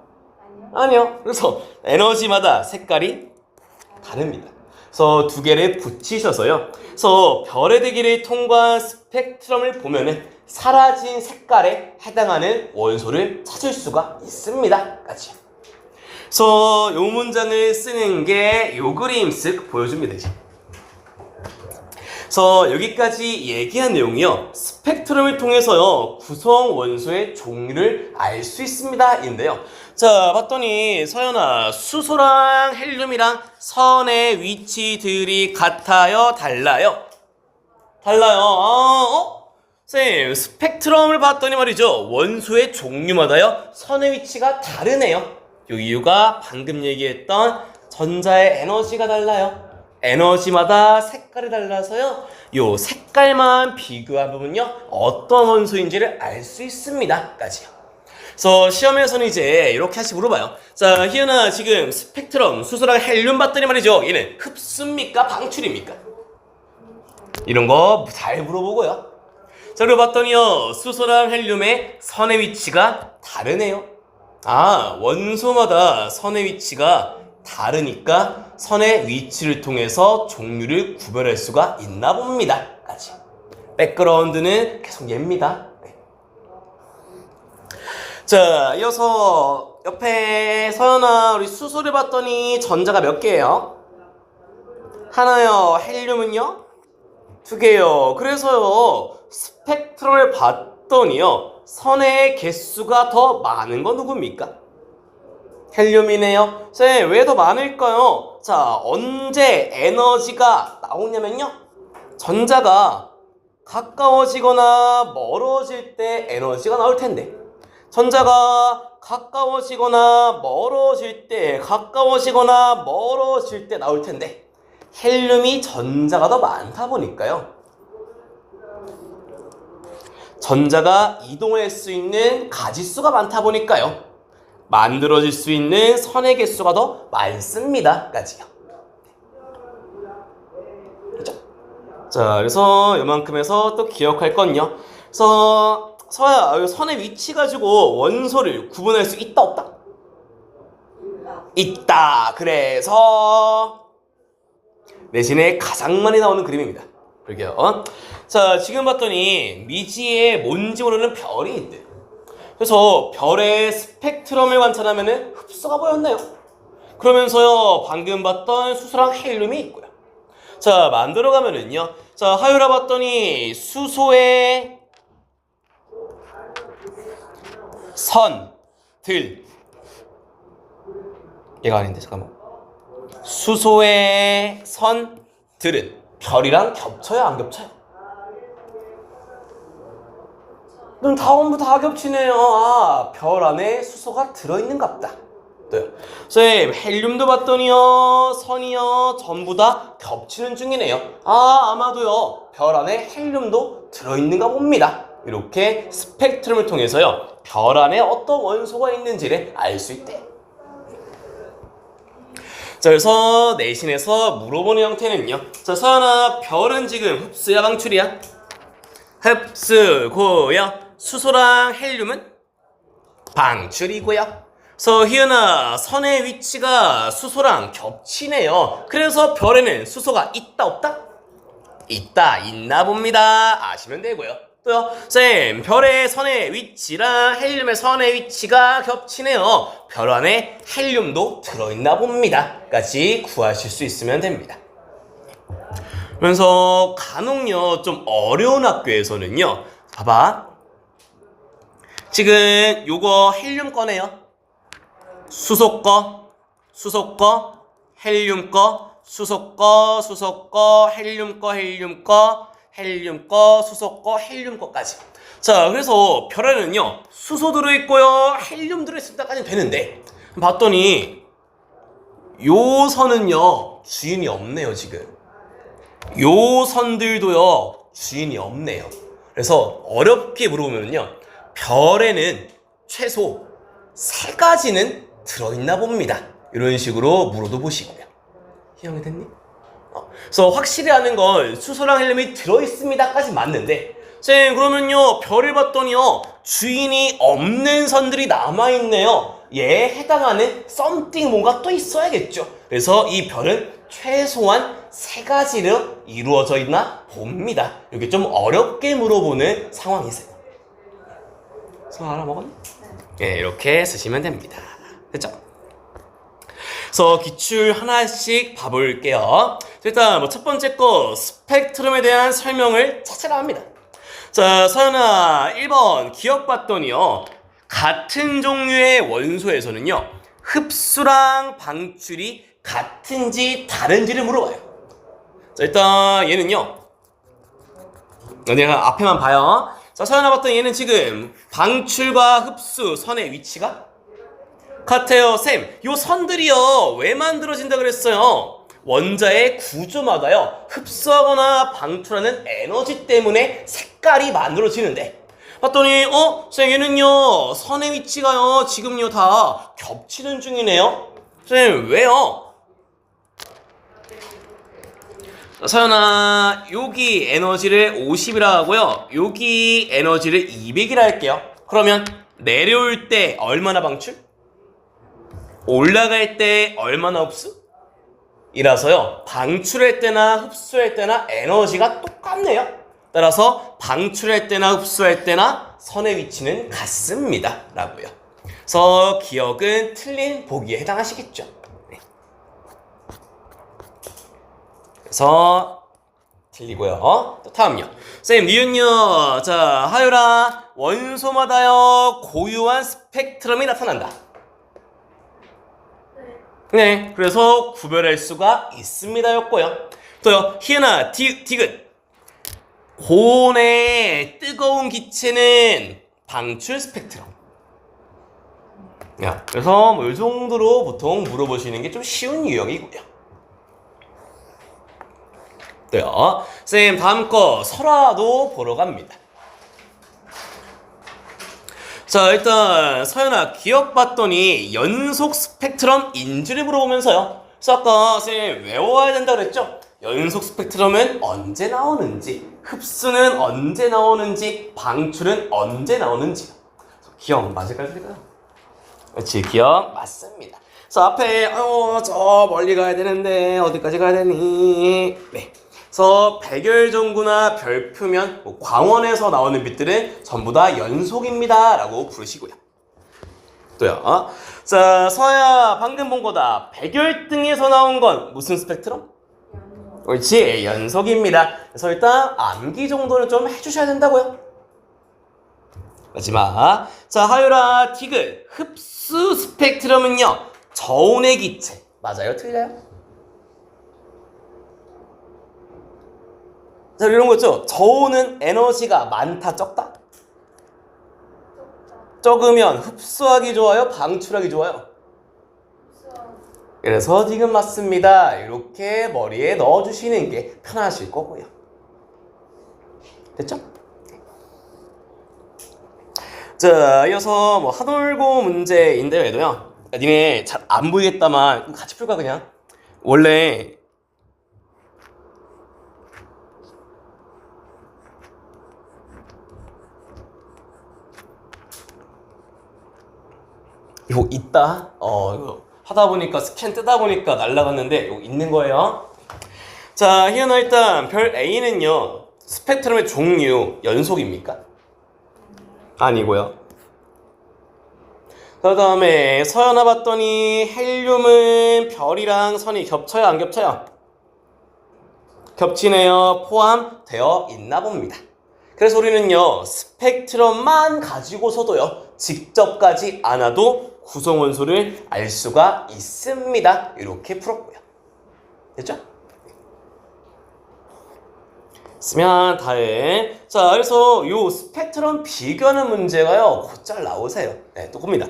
아니요. 그래서 에너지마다 색깔이 다릅니다. 그래서 두 개를 붙이셔서요. 그래서 별의 대기를 통과한 스펙트럼을 보면은 사라진 색깔에 해당하는 원소를 찾을 수가 있습니다. 까지. 그래서 요 문장을 쓰는 게 요 그림 쓱 보여주면 되지. 그래서 여기까지 얘기한 내용이요. 스펙트럼을 통해서요. 구성 원소의 종류를 알 수 있습니다. 인데요. 자, 봤더니 서연아, 수소랑 헬륨이랑 선의 위치들이 같아요? 달라요? 달라요. 쌤, 스펙트럼을 봤더니 말이죠. 원소의 종류마다요. 선의 위치가 다르네요. 요 이유가 방금 얘기했던 전자의 에너지가 달라요. 에너지마다 색깔이 달라서요. 요 색깔만 비교해보면요. 어떤 원소인지를 알 수 있습니다. 까지요. 그래서 시험에서는 이제 이렇게 하시 물어봐요. 자, 희연아, 지금 스펙트럼 수소랑 헬륨 봤더니 말이죠. 얘는 흡수입니까? 방출입니까? 이런 거 잘 물어보고요. 자, 그리고 봤더니요. 수소랑 헬륨의 선의 위치가 다르네요. 아, 원소마다 선의 위치가 다르니까 선의 위치를 통해서 종류를 구별할 수가 있나 봅니다. 까지. 백그라운드는 계속 얘입니다. 네. 자, 이어서 옆에 서연아, 우리 수소를 봤더니 전자가 몇 개예요? 하나요. 헬륨은요? 두 개요. 그래서요, 스펙트럼을 봤더니요, 선의 개수가 더 많은 건 누굽니까? 헬륨이네요. 쌤, 왜 더 많을까요? 자, 언제 에너지가 나오냐면요. 전자가 가까워지거나 멀어질 때 에너지가 나올 텐데, 전자가 가까워지거나 멀어질 때 나올 텐데, 헬륨이 전자가 더 많다 보니까요. 전자가 이동할 수 있는 가지수가 많다 보니까요. 만들어질 수 있는 선의 개수가 더 많습니다. 까지요. 그렇죠? 자, 그래서 요만큼에서 또 기억할 건요. 그래서 서야, 선의 위치 가지고 원소를 구분할 수 있다, 없다? 있다. 그래서 내신에 가장 많이 나오는 그림입니다. 볼게요. 자, 지금 봤더니 미지에 뭔지 모르는 별이 있대. 그래서 별의 스펙트럼을 관찰하면 흡수가 보였나요? 그러면서요, 방금 봤던 수소랑 헬륨이 있고요. 자, 만들어가면은요. 자, 하유라 봤더니 수소의 선들. 얘가 아닌데, 잠깐만. 수소의 선들은 별이랑 겹쳐요, 안 겹쳐요? 그럼 다음부 다 겹치네요. 아, 별 안에 수소가 들어있는갑다. 네. 쌤, 헬륨도 봤더니요, 선이요, 전부 다 겹치는 중이네요. 아, 아마도요, 별 안에 헬륨도 들어있는가 봅니다. 이렇게 스펙트럼을 통해서요, 별 안에 어떤 원소가 있는지를 알 수 있대요. 자, 그래서 내신에서 물어보는 형태는요. 자, 서연아, 별은 지금 흡수야, 방출이야? 흡수고요. 수소랑 헬륨은 방출이고요. 그래서 희은아, 선의 위치가 수소랑 겹치네요. 그래서 별에는 수소가 있다, 없다? 있다, 있나 봅니다. 아시면 되고요. 또요, 쌤, 별의 선의 위치랑 헬륨의 선의 위치가 겹치네요. 별 안에 헬륨도 들어있나 봅니다. 까지 구하실 수 있으면 됩니다. 그래서 간혹요, 좀 어려운 학교에서는요, 봐봐. 지금 요거 헬륨 거네요. 수소 거, 헬륨 거, 수소 거, 헬륨 거, 수소 거, 헬륨 거까지. 자, 그래서 별에는요, 수소 들어있고요, 헬륨 들어있을때까지 되는데, 봤더니 요 선은요, 주인이 없네요, 지금. 요 선들도요, 주인이 없네요. 그래서 어렵게 물어보면요, 별에는 최소 3가지는 들어있나 봅니다. 이런 식으로 물어도 보시고요. 이해가 됐니? 그래서 확실히 아는 건 수소랑 헬륨이 들어있습니다까지 맞는데, 쌤, 그러면요, 별을 봤더니요, 주인이 없는 선들이 남아있네요. 얘에 해당하는 something 뭔가 또 있어야겠죠. 그래서 이 별은 최소한 3가지로 이루어져 있나 봅니다. 이게 좀 어렵게 물어보는 상황이세요. 그래서 알아먹었나? 네, 이렇게 쓰시면 됩니다. 됐죠? 그래서 기출 하나씩 봐볼게요. 일단 첫 번째 거 스펙트럼에 대한 설명을 찾으라 합니다. 자, 서연아 1번 기억봤더니요, 같은 종류의 원소에서는요, 흡수랑 방출이 같은지 다른지를 물어봐요. 자, 일단 얘는요, 내가 앞에만 봐요. 자, 서연아 봤더니 얘는 지금 방출과 흡수 선의 위치가 같아요. 쌤, 요 선들이요, 왜 만들어진다 그랬어요? 원자의 구조마다요, 흡수하거나 방출하는 에너지 때문에 색깔이 만들어지는데, 봤더니 쌤, 얘는요, 선의 위치가요, 지금요 다 겹치는 중이네요. 쌤, 왜요? 서연아, 여기 에너지를 50이라 하고요, 여기 에너지를 200이라 할게요. 그러면 내려올 때 얼마나 방출? 올라갈 때 얼마나 흡수? 이라서요, 방출할 때나 흡수할 때나 에너지가 똑같네요. 따라서 방출할 때나 흡수할 때나 선의 위치는 같습니다 라고요. 그래서 기억은 틀린 보기에 해당하시겠죠. 네. 그래서 틀리고요. 또 다음요. 쌤, 니은요. 자, 하율아, 원소마다요 고유한 스펙트럼이 나타난다. 네, 그래서 구별할 수가 있습니다 였고요. 또요, 희은아, 디귿. 고온의 뜨거운 기체는 방출 스펙트럼. 야, 그래서 뭐 이 정도로 보통 물어보시는 게 좀 쉬운 유형이고요. 또요, 쌤, 다음 거 설화도 보러 갑니다. 자, 일단 서연아 기억봤더니 연속 스펙트럼 인지를 물어보면서요, 그래서 아까 쌤 외워야 된다 그랬죠? 연속 스펙트럼은 언제 나오는지, 흡수는 언제 나오는지, 방출은 언제 나오는지. 기억 맞을까요? 그렇지, 기억 맞습니다. 그래서 앞에 저 멀리 가야 되는데 어디까지 가야 되니? 네. 그래서 백열전구나 별표면, 광원에서 나오는 빛들은 전부 다 연속입니다 라고 부르시고요. 또요, 자, 서야 방금 본 거다. 백열등에서 나온 건 무슨 스펙트럼? 옳지, 연속입니다. 그래서 일단 암기 정도는 좀 해주셔야 된다고요. 마지막, 자, 하율아, 디귿. 흡수 스펙트럼은요, 저온의 기체. 맞아요, 틀려요? 자, 이런 거 있죠? 저온은 에너지가 많다, 적다? 적으면 흡수하기 좋아요, 방출하기 좋아요? 그래서 지금 맞습니다. 이렇게 머리에 넣어주시는 게 편하실 거고요. 됐죠? 자, 이어서 뭐 하돌고 문제인데요도 니네 잘 안 보이겠다만 같이 풀까 그냥? 원래 이거 있다? 이거 하다 보니까 스캔 뜨다 보니까 날라갔는데 이거 있는 거예요. 자, 희연아, 일단 별 A는요, 스펙트럼의 종류 연속입니까? 아니고요. 그 다음에 서연아 봤더니 헬륨은 별이랑 선이 겹쳐요, 안 겹쳐요? 겹치네요. 포함되어 있나 봅니다. 그래서 우리는요, 스펙트럼만 가지고서도요, 직접 가지 않아도 구성원소를 알 수가 있습니다. 이렇게 풀었고요. 됐죠? 쓰면 다해. 자, 그래서 요 스펙트럼 비교하는 문제가요, 곧잘 나오세요. 네, 또 봅니다.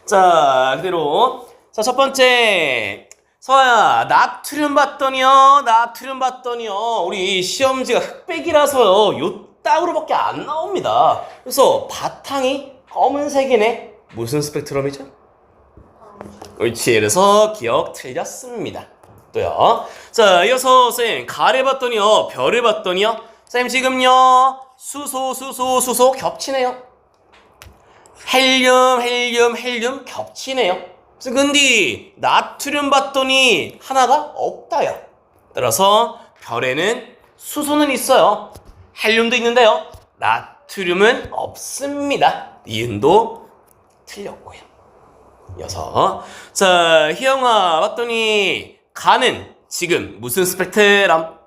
자, 그대로. 자, 첫 번째. 서야, 나트륨 봤더니요. 우리 시험지가 흑백이라서요, 요 따구로밖에 안 나옵니다. 그래서 바탕이 검은색이네. 무슨 스펙트럼이죠? 옳지. 그래서 기억 틀렸습니다. 또요. 자, 이어서 쌤, 가를 봤더니요, 별을 봤더니요. 선생님 지금요 수소 겹치네요. 헬륨 겹치네요. 근데 나트륨 봤더니 하나가 없다요. 따라서 별에는 수소는 있어요. 헬륨도 있는데요. 나트륨은 없습니다. 니은도 틀렸고요. 여섯. 자, 희영아 봤더니 가는 지금 무슨 스펙트럼?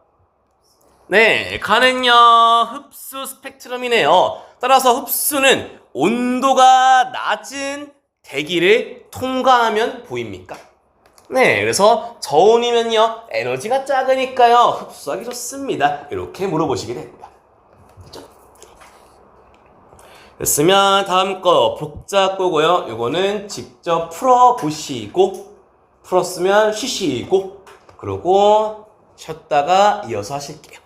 네, 가는요 흡수 스펙트럼이네요. 따라서 흡수는 온도가 낮은 대기를 통과하면 보입니까? 네, 그래서 저온이면요 에너지가 작으니까요 흡수하기 좋습니다. 이렇게 물어보시게 됩니다. 됐죠? 됐으면 다음 거 복잡고고요. 요거는 직접 풀어보시고 풀었으면 쉬시고 그러고 쉬었다가 이어서 하실게요.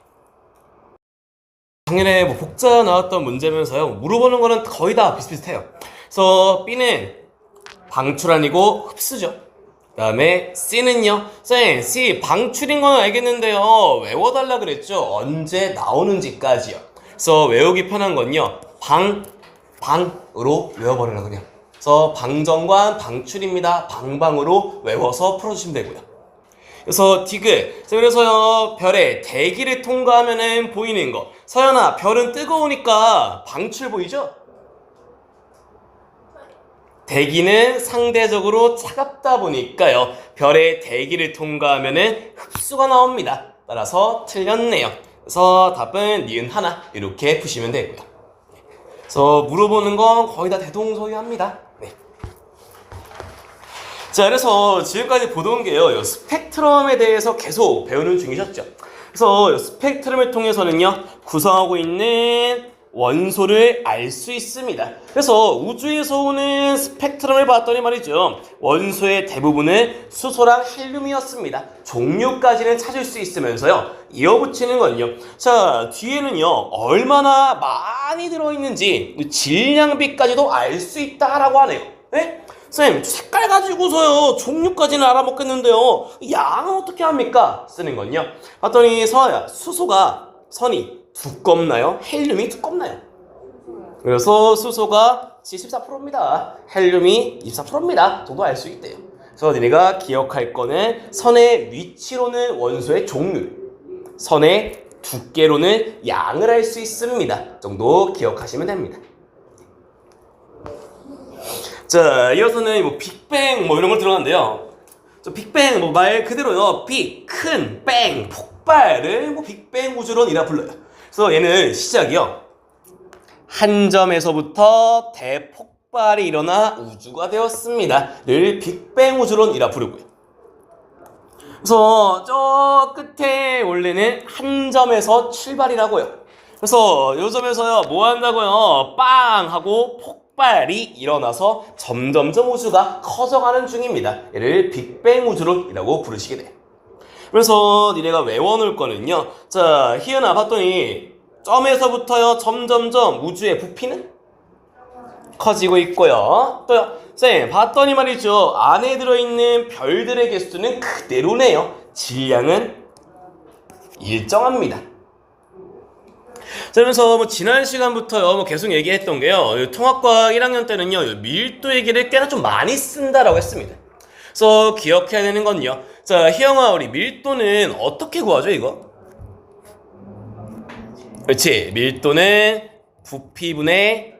작년에 뭐 복자 나왔던 문제면서요 물어보는 거는 거의 다 비슷비슷해요. 그래서 B는 방출 아니고 흡수죠. 그 다음에 C는요 쌤 C 방출인 건 알겠는데요 외워달라 그랬죠. 언제 나오는지까지요. 그래서 외우기 편한 건요 방으로 외워버리라 그냥. 그래서 방정관 방출입니다. 방으로 외워서 풀어주시면 되고요. 그래서 디귿. 그래서요 별의 대기를 통과하면은 보이는 거. 서연아 별은 뜨거우니까 방출 보이죠? 대기는 상대적으로 차갑다 보니까요 별의 대기를 통과하면은 흡수가 나옵니다. 따라서 틀렸네요. 그래서 답은 니은 하나 이렇게 푸시면 되고요. 그래서 물어보는 건 거의 다 대동소이합니다. 네. 자, 그래서 지금까지 보던 게요 이 스펙트럼에 대해서 계속 배우는 중이셨죠. 그래서 이 스펙트럼을 통해서는요 구성하고 있는 원소를 알 수 있습니다. 그래서 우주에서 오는 스펙트럼을 봤더니 말이죠 원소의 대부분은 수소랑 헬륨이었습니다. 종류까지는 찾을 수 있으면서요 이어붙이는 건요 자 뒤에는요 얼마나 많이 들어있는지 질량비까지도 알 수 있다라고 하네요. 네? 쌤 색깔 가지고서요 종류까지는 알아먹겠는데요 양은 어떻게 합니까? 쓰는 건요 봤더니 서야 수소가 선이 두껍나요? 헬륨이 두껍나요? 그래서 수소가 74%입니다. 헬륨이 24%입니다. 정도 알 수 있대요. 그래서 니네가 기억할 거는 선의 위치로는 원소의 종류, 선의 두께로는 양을 알 수 있습니다. 정도 기억하시면 됩니다. 자, 이어서는 뭐 빅뱅 뭐 이런 걸 들어가는데요. 빅뱅 뭐 말 그대로요. 빅, 큰, 뱅, 폭발을 뭐 빅뱅 우주론이라 불러요. 그래서 얘는 시작이요 한 점에서부터 대폭발이 일어나 우주가 되었습니다 를 빅뱅 우주론이라 부르고요. 그래서 저 끝에 원래는 한 점에서 출발이라고요. 그래서 요 점에서요 뭐 한다고요 빵 하고 폭발이 일어나서 점점점 우주가 커져가는 중입니다. 얘를 빅뱅 우주론이라고 부르시게 돼요. 그래서 니네가 외워놓을 거는요 자 희연아 봤더니 점에서부터요 점점점 우주의 부피는 커지고 있고요. 또요 쌤 봤더니 말이죠 안에 들어있는 별들의 개수는 그대로네요. 질량은 일정합니다. 자, 그러면서 뭐 지난 시간부터요 뭐 계속 얘기했던 게요 통합과학 1학년 때는요 밀도 얘기를 꽤나 좀 많이 쓴다라고 했습니다. 그래서 기억해야 되는 건요 자 희영아 우리 밀도는 어떻게 구하죠 이거? 그렇지 밀도는 부피분의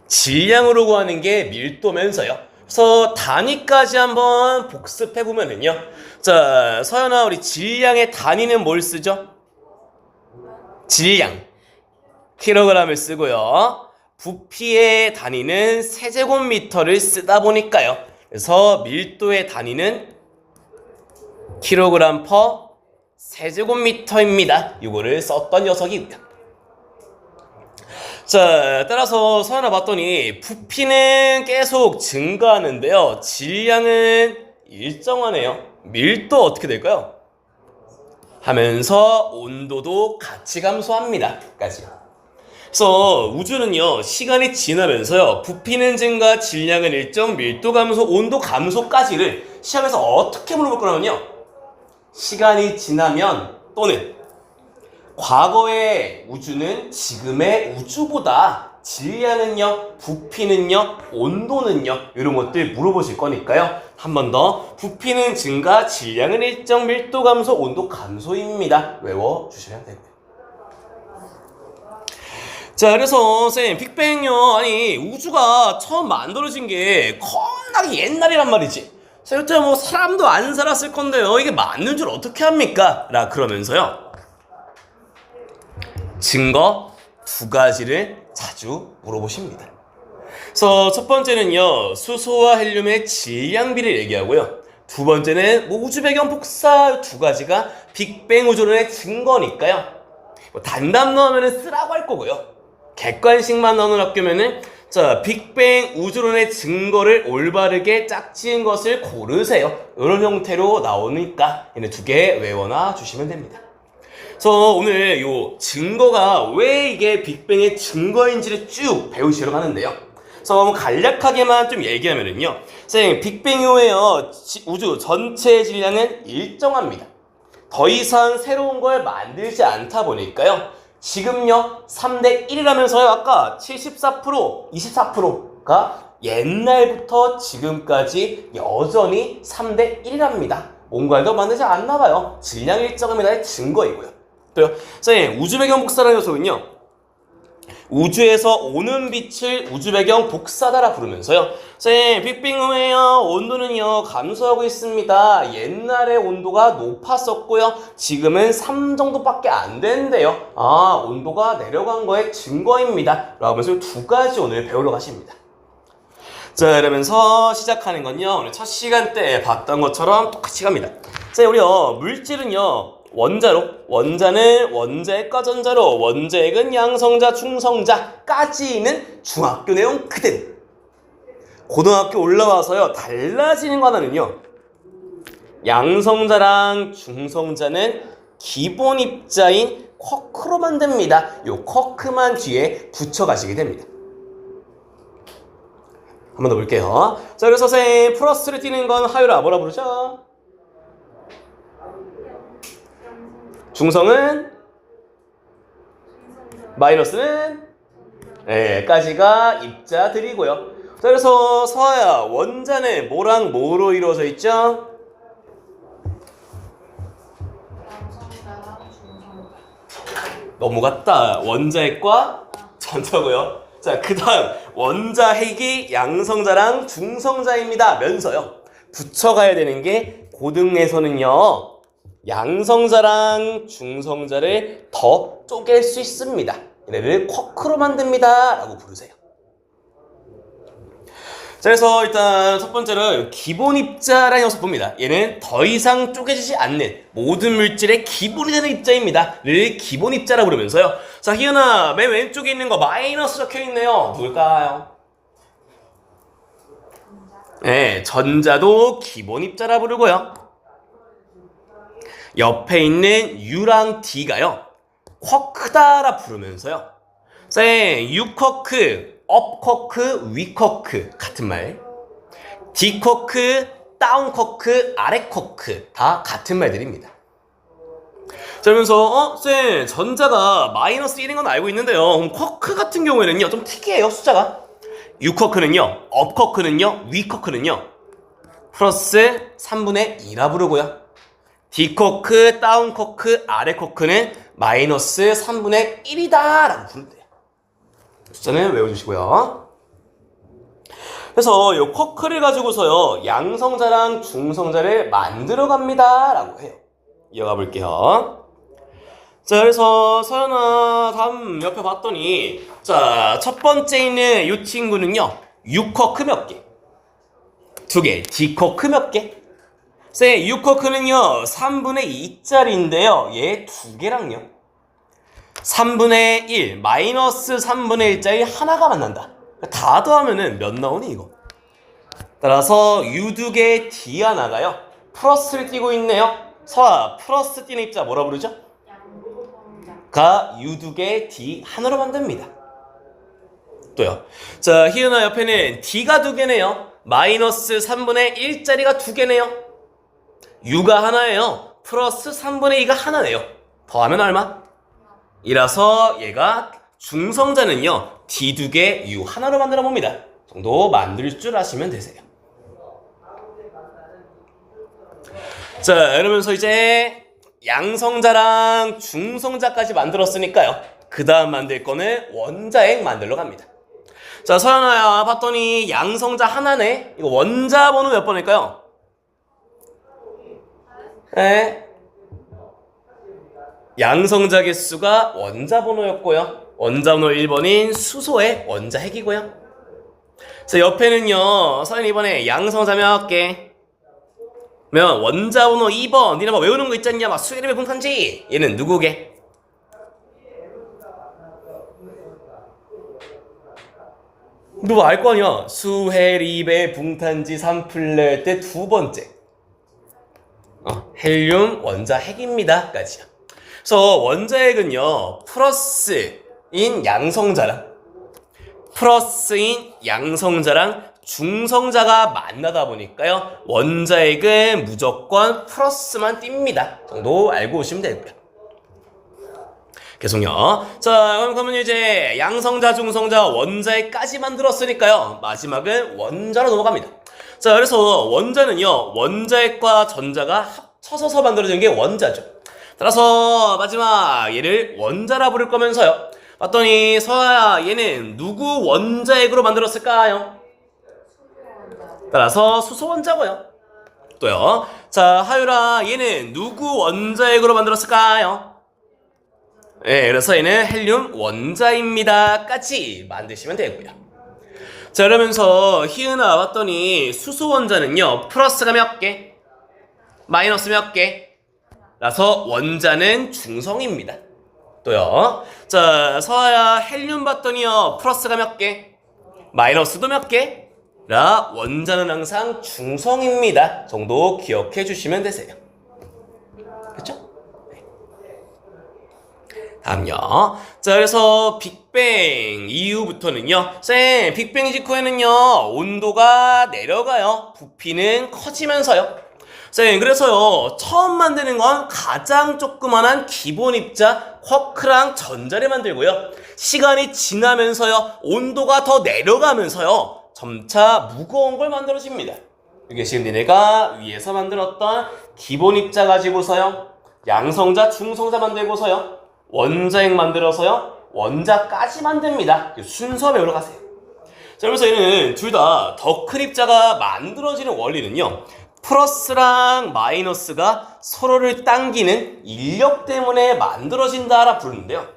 질량으로 구하는 게 밀도면서요. 그래서 단위까지 한번 복습해보면은요 자 서연아 우리 질량의 단위는 뭘 쓰죠? 질량 킬로그램을 쓰고요 부피의 단위는 세제곱미터를 쓰다 보니까요 그래서 밀도의 단위는 킬로그램 퍼 세제곱미터입니다. 이거를 썼던 녀석이고요. 자 따라서 서연아 봤더니 부피는 계속 증가하는데요 질량은 일정하네요. 밀도 어떻게 될까요? 하면서 온도도 같이 감소합니다. 까지요. 그래서 우주는요 시간이 지나면서요 부피는 증가 질량은 일정 밀도 감소 온도 감소까지를 시험에서 어떻게 물어볼 거냐면요 시간이 지나면 또는 과거의 우주는 지금의 우주보다 질량은요, 부피는요, 온도는요, 이런 것들 물어보실 거니까요. 한 번 더. 부피는 증가, 질량은 일정, 밀도 감소, 온도 감소입니다. 외워주시면 되고요. 자, 그래서 쌤, 빅뱅요, 아니 우주가 처음 만들어진 게 겁나게 옛날이란 말이지. 자, 그때 뭐 사람도 안 살았을 건데요, 이게 맞는 줄 어떻게 합니까? 라 그러면서요, 증거 두 가지를 자주 물어보십니다. 그래서 첫 번째는요, 수소와 헬륨의 질량비를 얘기하고요. 두 번째는 뭐 우주 배경 복사, 두 가지가 빅뱅 우주론의 증거니까요. 뭐 단답 넣으면 쓰라고 할 거고요. 객관식만 넣는 학교면은 자, 빅뱅 우주론의 증거를 올바르게 짝지은 것을 고르세요. 이런 형태로 나오니까 얘네 두 개 외워놔 주시면 됩니다. 그래서 오늘 요 증거가 왜 이게 빅뱅의 증거인지를 쭉 배우시려고 하는데요. 그래서 간략하게만 좀 얘기하면은요, 선생님, 빅뱅 이후에요, 우주 전체 질량은 일정합니다. 더 이상 새로운 걸 만들지 않다 보니까요, 지금요 3대 1이라면서요, 아까 74%, 24%가 옛날부터 지금까지 여전히 3대 1이랍니다. 뭔가를 더 만들지 않나봐요. 질량 일정합니다의 증거이고요. 또요, 선생님, 우주 배경 복사라는 녀석은요, 우주에서 오는 빛을 우주 배경 복사다라 부르면서요, 선생님, 빅뱅 후에요 온도는요 감소하고 있습니다. 옛날에 온도가 높았었고요, 지금은 3 정도밖에 안 된대요. 아, 온도가 내려간 거의 증거입니다. 라고 하면서 두 가지 오늘 배우러 가십니다. 자, 이러면서 시작하는 건요, 오늘 첫 시간 때 봤던 것처럼 똑같이 갑니다. 자, 우리요 물질은요 원자로, 원자는 원자핵과 전자로, 원자핵은 양성자, 중성자까지는 중학교 내용 그대로. 고등학교 올라와서요 달라지는 거 하나는요, 양성자랑 중성자는 기본 입자인 쿼크로 만듭니다. 요 쿼크만 뒤에 붙여가시게 됩니다. 한 번 더 볼게요. 자, 그래서 선생님, 플러스를 띄는 건 하유라 뭐라 부르죠? 중성은? 마이너스는? 네, 까지가 입자들이고요. 자, 그래서 서아야, 원자는 뭐랑 뭐로 이루어져 있죠? 너무 같다. 원자핵과 전자고요. 자, 그 다음 원자핵이 양성자랑 중성자입니다 면서요, 붙여가야 되는 게 고등에서는요, 양성자랑 중성자를 더 쪼갤 수 있습니다. 얘네를 쿼크로 만듭니다 라고 부르세요. 자, 그래서 일단 첫 번째로 기본 입자라는 녀석 봅니다. 얘는 더 이상 쪼개지지 않는 모든 물질의 기본이 되는 입자입니다. 를 기본 입자라고 부르면서요. 자, 희연아, 맨 왼쪽에 있는 거 마이너스 적혀있네요. 누굴까요? 네, 전자도 기본 입자라 부르고요. 옆에 있는 U랑 D가요 쿼크다라 부르면서요, 쌤, U 쿼크, 업 쿼크, 위 쿼크 같은 말, D 쿼크, 다운 쿼크, 아래 쿼크 다 같은 말들입니다. 자, 그러면서 쌤, 전자가 마이너스 1인 건 알고 있는데요, 그럼 쿼크 같은 경우에는요 좀 특이해요. 숫자가 U 쿼크는요, 업 쿼크는요, 위 쿼크는요 플러스 3분의 2라 부르고요, D 쿼크, 다운 쿼크, 아래 쿼크는 마이너스 3분의 1이다 라고 부른대요. 숫자는 외워주시고요. 그래서 이 쿼크를 가지고서요 양성자랑 중성자를 만들어 갑니다 라고 해요. 이어가 볼게요. 자, 그래서 서연아, 다음 옆에 봤더니, 자, 첫 번째 있는 이 친구는요 U 쿼크 몇 개? 2개. D 쿼크 몇 개? 쌤, U 쿼크는요 3분의 2짜리인데요 얘 2개랑요 3분의 1, 마이너스 3분의 1짜리 하나가 만난다. 다 더하면은 몇 나오니 이거? 따라서 U 2개, D 하나가요 플러스를 띄고 있네요. 서아, 플러스 띄는 입자 뭐라 부르죠? 가 U 2개, D 하나로 만듭니다. 또요. 자, 희은아, 옆에는 D가 2개네요. 마이너스 3분의 1짜리가 2개네요. U가 하나예요. 플러스 3분의 2가 하나네요. 더하면 얼마? 이라서 얘가 중성자는요 D 2개 U 하나로 만들어 봅니다. 정도 만들 줄 아시면 되세요. 자, 이러면서 이제 양성자랑 중성자까지 만들었으니까요. 그 다음 만들 거는 원자핵 만들러 갑니다. 자, 서연아야 봤더니 양성자 하나네. 이거 원자 번호 몇 번일까요? 네. 양성자 개수가 원자 번호였고요. 원자 번호 1번인 수소의 원자핵이고요. 자, 옆에는요. 서연 이번에 양성자 몇 개? 그러면 원자 번호 2번. 니네 막 외우는 거 있잖냐? 막 수해림의 분탄지. 얘는 누구게? 너 알 거 아니야? 수해립의 붕탄지 3플레 때 두 번째. 헬륨 원자핵입니다. 까지요. 그래서 원자핵은요, 플러스인 양성자랑 중성자가 만나다 보니까요, 원자핵은 무조건 플러스만 띱니다. 정도 알고 오시면 되고요. 계속요. 자, 그러면 이제 양성자, 중성자, 원자핵까지 만들었으니까요, 마지막은 원자로 넘어갑니다. 자, 그래서 원자는요, 원자핵과 전자가 합쳐서 만들어지는 게 원자죠. 따라서 마지막 얘를 원자라 부를 거면서요. 봤더니 서아야, 얘는 누구 원자핵으로 만들었을까요? 따라서 수소 원자고요. 또요. 자, 하유라, 얘는 누구 원자핵으로 만들었을까요? 네, 그래서 얘는 헬륨 원자입니다. 까지 만드시면 되고요. 자, 그러면서 희은아 봤더니 수소 원자는요, 플러스가 몇 개? 마이너스 몇 개? 라서 원자는 중성입니다. 또요. 자, 서아야 헬륨 봤더니요, 플러스가 몇 개? 마이너스도 몇 개? 라 원자는 항상 중성입니다. 정도 기억해 주시면 되세요. 그렇죠? 다음요. 자, 그래서 빅뱅 이후부터는요. 쌤, 빅뱅 직후에는요. 온도가 내려가요. 부피는 커지면서요. 쌤, 그래서요. 처음 만드는 건 가장 조그만한 기본 입자 쿼크랑 전자를 만들고요. 시간이 지나면서요. 온도가 더 내려가면서요. 점차 무거운 걸 만들어집니다. 이게 지금 니네가 위에서 만들었던 기본 입자 가지고서요. 양성자, 중성자 만들고서요. 원자핵 만들어서요. 원자까지 만듭니다. 순서 배우러 가세요. 자, 그래서 얘는 둘 다 더 큰 입자가 만들어지는 원리는요. 플러스랑 마이너스가 서로를 당기는 인력 때문에 만들어진다라 부르는데요.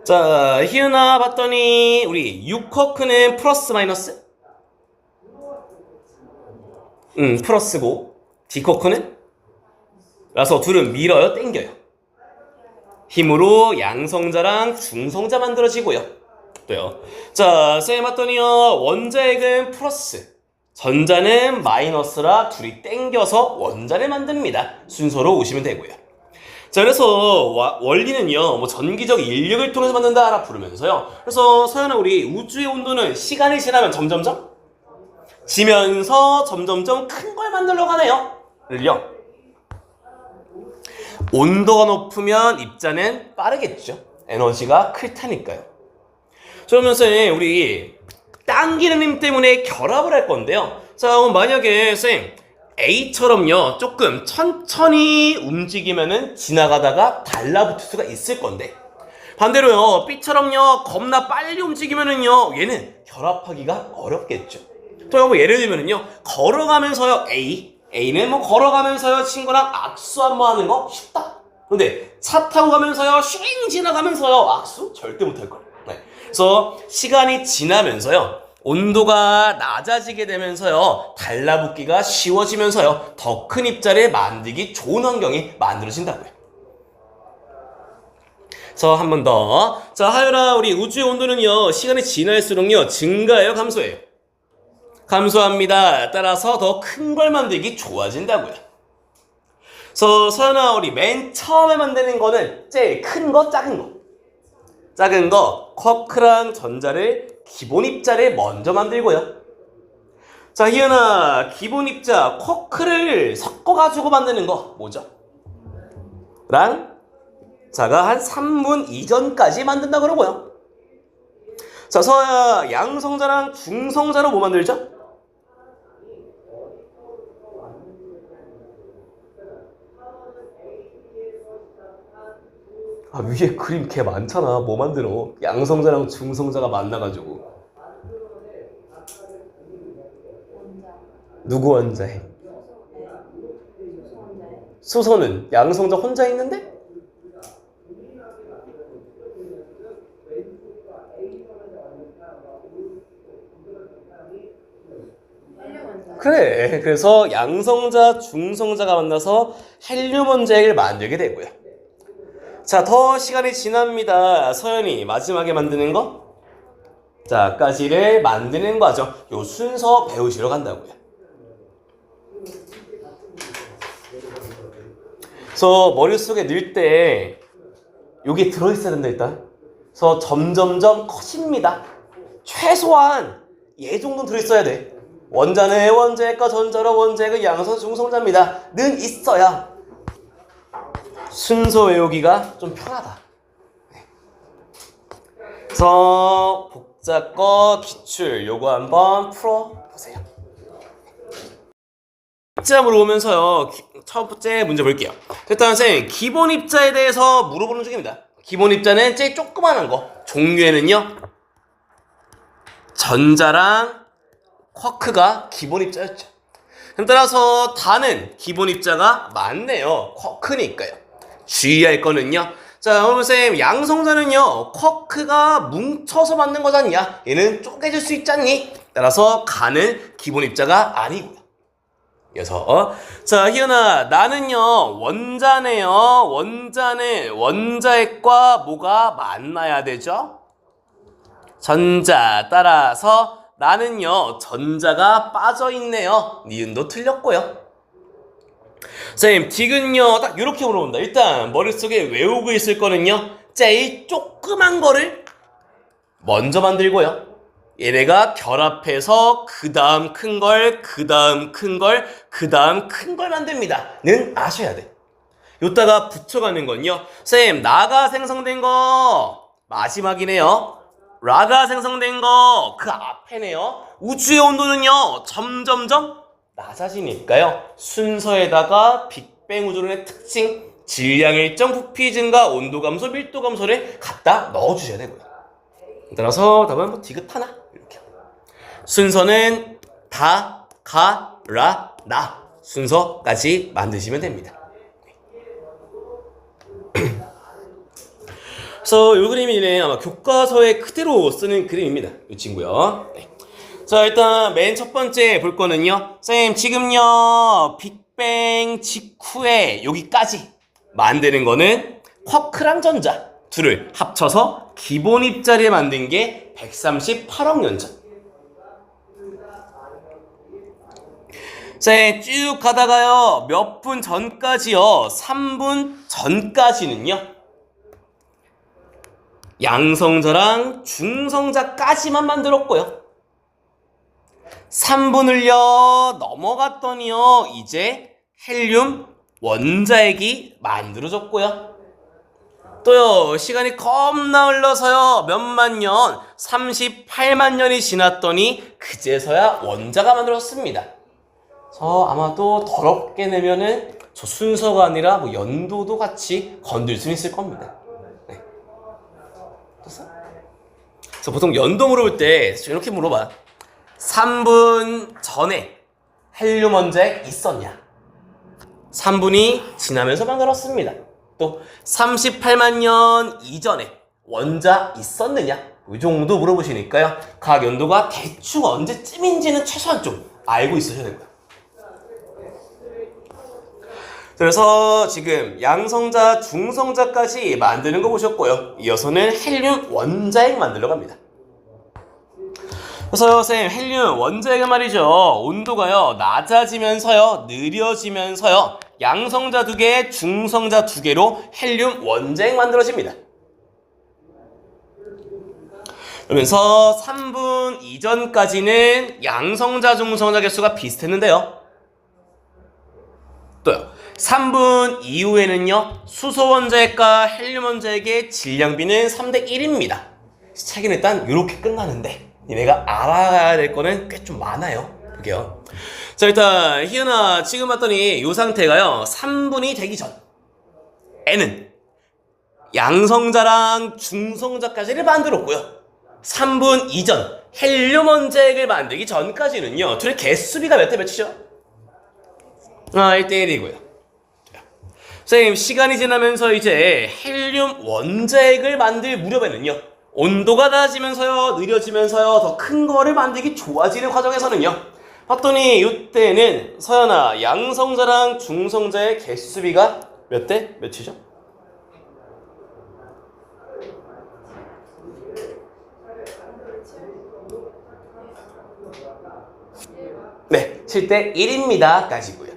자, 희은아 봤더니 우리 6쿼크는 플러스 마이너스? 플러스고 D쿼크는? 라서 둘은 밀어요, 땡겨요. 힘으로 양성자랑 중성자 만들어지고요. 또요. 자, 쌤 봤더니요, 원자핵은 플러스, 전자는 마이너스라 둘이 땡겨서 원자를 만듭니다. 순서로 오시면 되고요. 자, 그래서 원리는요, 뭐 전기적 인력을 통해서 만든다라 부르면서요. 그래서 서연아, 우리 우주의 온도는 시간이 지나면 점점점 지면서 점점점 큰 걸 만들러 가네요. 를요. 온도가 높으면 입자는 빠르겠죠. 에너지가 클 테니까요. 그러면서 우리 당기는 힘 때문에 결합을 할 건데요. 자, 그럼 만약에 쌤 A처럼요 조금 천천히 움직이면은 지나가다가 달라붙을 수가 있을 건데, 반대로요 B처럼요 겁나 빨리 움직이면은요 얘는 결합하기가 어렵겠죠. 또 여러분 예를 들면은요 걸어가면서요 A는 뭐 걸어가면서요 친구랑 악수 한번 하는 거 쉽다. 근데 차 타고 가면서요 슈잉 지나가면서요 악수 절대 못할 거예요. 네. 그래서 시간이 지나면서요 온도가 낮아지게 되면서요 달라붙기가 쉬워지면서요 더 큰 입자를 만들기 좋은 환경이 만들어진다고요. 그래서 한 번 더. 자, 하율아, 우리 우주의 온도는요 시간이 지날수록요 증가해요, 감소해요? 감소합니다. 따라서 더 큰 걸 만들기 좋아진다고요. 그래서 서연아, 우리 맨 처음에 만드는 거는 제일 큰 거, 작은 거 쿼크랑 전자를 기본 입자를 먼저 만들고요. 자, 희연아, 기본 입자 쿼크를 섞어가지고 만드는 거 뭐죠? 랑 자가 한 3분 이전까지 만든다 그러고요. 자, 서야 양성자랑 중성자로 뭐 만들죠? 아, 위에 그림 개 많잖아. 뭐 만들어? 양성자랑 중성자가 만나가지고. 누구 원자해? 수소는 양성자 혼자 있는데? 그래. 그래서 양성자, 중성자가 만나서 헬륨 원자핵을 만들게 되고요. 자, 더 시간이 지납니다. 서연이 마지막에 만드는 거? 자, 까지를 만드는 과정. 요 순서 배우시러 간다고요. 그래서 머릿속에 넣을 때 요게 들어있어야 된다 일단. 그래서 점점점 커집니다. 최소한 얘 정도는 들어있어야 돼. 원자는 원자핵과 전자로 원자핵은 양성 중성자입니다. 는 있어야 순서 외우기가 좀 편하다. 그래서 복잡과 기출 요거 한번 풀어보세요. 입자 물어보면서요. 첫 번째 문제 볼게요. 일단 선생님 기본 입자에 대해서 물어보는 중입니다. 기본 입자는 제일 조그만한 거. 종류에는요. 전자랑 쿼크가 기본 입자였죠. 따라서 다는 기본 입자가 많네요. 쿼크니까요. 주의할 거는요. 자, 그럼 선생님 양성자는요. 쿼크가 뭉쳐서 만든 거잖냐. 얘는 쪼개질 수 있잖니. 따라서 가는 기본 입자가 아니고요. 그래서 자, 희연아 나는요 원자네요. 원자는 원자핵과 뭐가 만나야 되죠? 전자. 따라서 나는요 전자가 빠져있네요. 니은도 틀렸고요. 선생님 딕은요 딱 이렇게 물어본다. 일단 머릿속에 외우고 있을 거는요 제일 조그만 거를 먼저 만들고요. 얘네가 결합해서 그 다음 큰 걸, 그 다음 큰 걸, 그 다음 큰 걸 만듭니다. 는 아셔야 돼. 요따가 붙여가는 건요. 쌤, 나가 생성된 거 마지막이네요. 라가 생성된 거 그 앞에네요. 우주의 온도는요. 점점점 낮아지니까요. 순서에다가 빅뱅 우주론의 특징, 질량 일정, 부피 증가, 온도 감소, 밀도 감소를 갖다 넣어주셔야 되고요. 따라서 답은 뭐 디귿하나 이렇게 순서는 다, 가, 라, 나 순서까지 만드시면 됩니다. 그래서 이 그림이 아마 교과서에 그대로 쓰는 그림입니다. 이 친구요. 네. 자, 일단 맨 첫 번째 볼 거는요. 선생님 지금요 빅뱅 직후에 여기까지 만드는 거는 쿼크랑 전자 둘을 합쳐서 기본 입자를 만든 게 138억 년 전. 자, 쭉 가다가요 몇 분 전까지요 3분 전까지는요 양성자랑 중성자까지만 만들었고요 3분을요 넘어갔더니요 이제 헬륨 원자핵이 만들어졌고요 또요 시간이 겁나 흘러서요 몇만 년 38만 년이 지났더니 그제서야 원자가 만들어졌습니다. 아마도 더럽게 내면은 저 순서가 아니라 뭐 연도도 같이 건들 수 있을 겁니다. 네. 그래서 보통 연도 물어볼 때 이렇게 물어봐. 3분 전에 헬륨 원자핵 있었냐? 3분이 지나면서 만들었습니다. 또 38만 년 이전에 원자 있었느냐? 이 정도 물어보시니까요. 각 연도가 대충 언제쯤인지는 최소한 좀 알고 있으셔야 되고요. 그래서 지금 양성자, 중성자까지 만드는 거 보셨고요. 이어서는 헬륨 원자핵 만들러 갑니다. 그래서 선생님 헬륨 원자핵은 말이죠. 온도가요 낮아지면서요 느려지면서요 양성자 2개, 중성자 2개로 헬륨 원자핵 만들어집니다. 그러면서 3분 이전까지는 양성자, 중성자 개수가 비슷했는데요. 또요. 3분 이후에는요. 수소 원자핵과 헬륨 원자핵의 질량비는 3대 1입니다. 차이는 일단 이렇게 끝나는데 얘네가 알아야 될 거는 꽤 좀 많아요. 볼게요. 자, 일단 희은아 지금 봤더니 이 상태가요. 3분이 되기 전 N은 양성자랑 중성자까지를 만들었고요. 3분 이전 헬륨 원자핵을 만들기 전까지는요. 둘의 개수비가 몇 대 몇이죠? 1대 1이고요. 선생님 시간이 지나면서 이제 헬륨 원자핵을 만들 무렵에는요. 온도가 낮아지면서요. 느려지면서요. 더 큰 거를 만들기 좋아지는 과정에서는요. 봤더니 이때는 서연아 양성자랑 중성자의 개수비가 몇 대 몇이죠? 네, 7대 1입니다. 까지고요.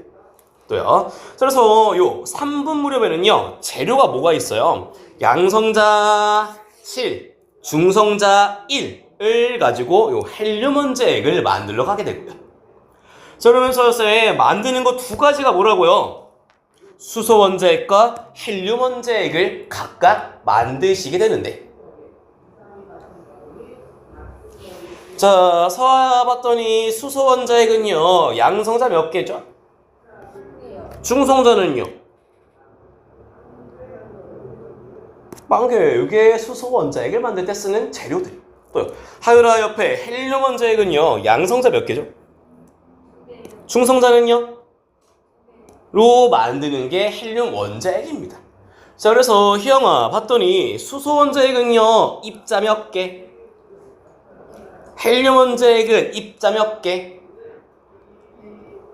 또요. 그래서 요 3분 무렵에는요. 재료가 뭐가 있어요? 양성자 7, 중성자 1을 가지고 요 헬륨 원자핵을 만들러 가게 되고요. 자, 그러면서 만드는 거 두 가지가 뭐라고요? 수소 원자핵과 헬륨 원자핵을 각각 만드시게 되는데. 자, 서아 봤더니 수소 원자핵은요. 양성자 몇 개죠? 중성자는요? 1개. 이게 수소 원자핵을 만들 때 쓰는 재료들. 또 하유라 옆에 헬륨 원자핵은요. 양성자 몇 개죠? 중성자는요? 로 만드는 게 헬륨 원자핵입니다. 자, 그래서 희영아 봤더니 수소 원자핵은요. 입자 몇 개? 헬륨 원자핵은 입자 몇 개?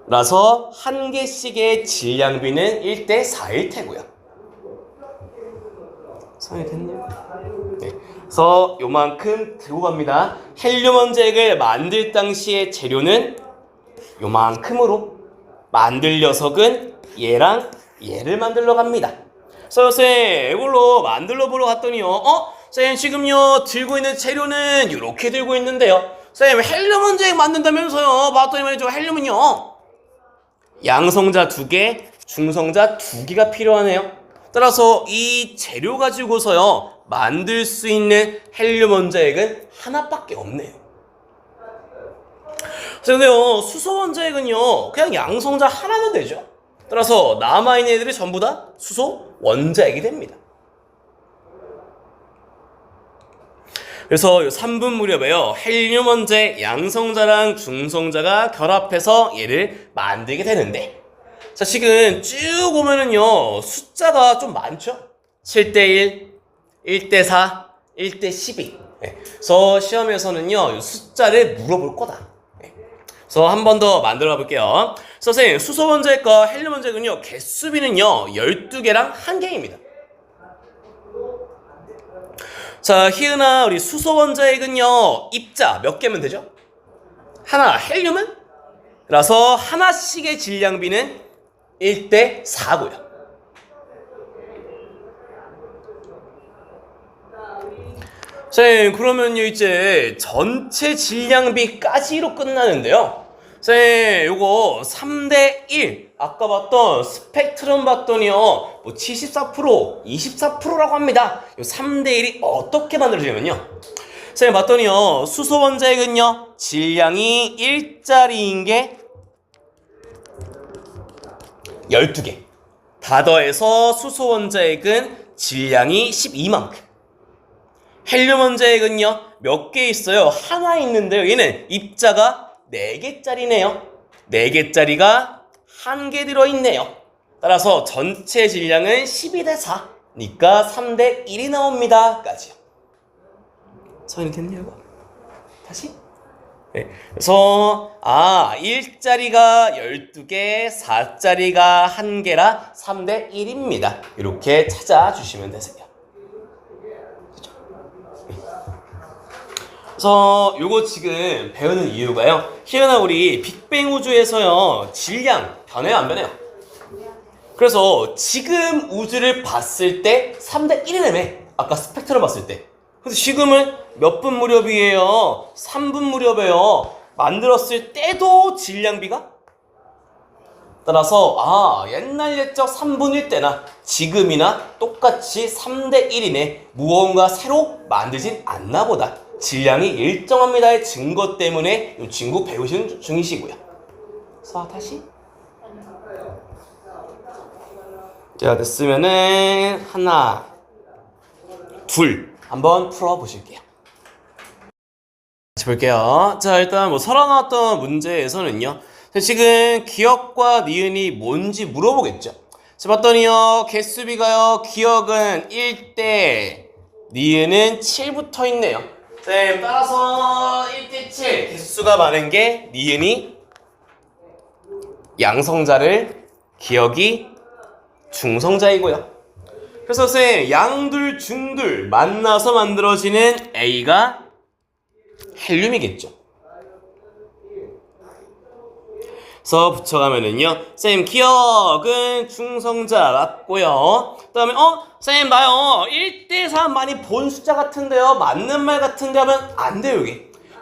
라서 한 개씩의 질량비는 1대 4일 테고요. 성이 됐네요. 네. 그래서 요만큼 들고 갑니다. 헬륨 원자핵을 만들 당시의 재료는 요만큼으로 만들 녀석은 얘랑 얘를 만들러 갑니다. 그래서 쌤 이걸로 만들러 보러 갔더니요. 쌤 지금요 들고 있는 재료는 이렇게 들고 있는데요. 쌤 헬륨 원자핵 만든다면서요. 봤더니 말이죠. 헬륨은요. 양성자 2개, 중성자 2개가 필요하네요. 따라서 이 재료 가지고서요. 만들 수 있는 헬륨 원자핵은 하나밖에 없네요. 그런데요. 수소 원자핵은요. 그냥 양성자 하나면 되죠. 따라서 남아있는 애들이 전부 다 수소 원자핵이 됩니다. 그래서 3분 무렵에요. 헬륨 원자핵 양성자랑 중성자가 결합해서 얘를 만들게 되는데, 자, 지금 쭉 오면은요. 숫자가 좀 많죠? 7대 1, 1대 4, 1대 12. 네. 그래서 시험에서는요. 숫자를 물어볼 거다. 네. 그래서 한 번 더 만들어 볼게요. 선생님, 수소 원자핵과 헬륨 원자핵은요. 개수비는요. 12개랑 1개입니다. 자, 희은아, 우리 수소 원자핵은요. 입자 몇 개면 되죠? 하나. 헬륨은? 라서 하나씩의 질량비는 1대 4고요. 쌤, 그러면요 이제 전체 질량비까지로 끝나는데요. 쌤, 요거 3대 1 아까 봤던 스펙트럼 봤더니요 뭐 74%, 24%라고 합니다. 요 3대 1이 어떻게 만들어지냐면요. 쌤 봤더니요 수소 원자핵은요 질량이 1짜리인 게 12개. 다 더해서 수소 원자핵은 질량이 12만큼. 헬륨 원자핵은요 몇 개 있어요? 하나 있는데요. 얘는 입자가 4개짜리네요. 4개짜리가 1개 들어있네요. 따라서 전체 질량은 12대 4니까 3대 1이 나옵니다. 까지요. 성인이 됐냐고? 다시? 네. 그래서 1짜리가 12개, 4짜리가 1개라 3대 1입니다. 이렇게 찾아주시면 되세요. 그렇죠? 그래서 요거 지금 배우는 이유가요. 희연아, 우리 빅뱅 우주에서요 질량 변해요 안 변해요? 그래서 지금 우주를 봤을 때 3대 1이라며. 아까 스펙트럼 봤을 때. 근데 지금은 몇 분 무렵이에요? 3분 무렵이에요. 만들었을 때도 질량비가? 따라서 옛날 옛적 3분일 때나 지금이나 똑같이 3대 1이네. 무언가 새로 만들진 않나 보다. 질량이 일정합니다의 증거 때문에 이 친구 배우시는 중이시고요. 자, 다시. 자, 됐으면은 하나, 둘 한번 풀어보실게요. 다시 볼게요. 자, 일단 서로 나왔던 문제에서는요. 지금 기억과 니은이 뭔지 물어보겠죠. 자, 봤더니요. 개수비가요. 기억은 1대, 니은은 7붙어 있네요. 자, 따라서 1대 7. 개수가 많은 게 니은이 양성자를, 기억이 중성자이고요. 그래서 쌤, 양둘, 중둘 만나서 만들어지는 A가 헬륨이겠죠. 그래서 붙여가면은요, 쌤, 기억은 중성자 맞고요. 그 다음에 쌤, 나요 1대3 많이 본 숫자 같은데요, 맞는 말 같은데 하면 안 돼요.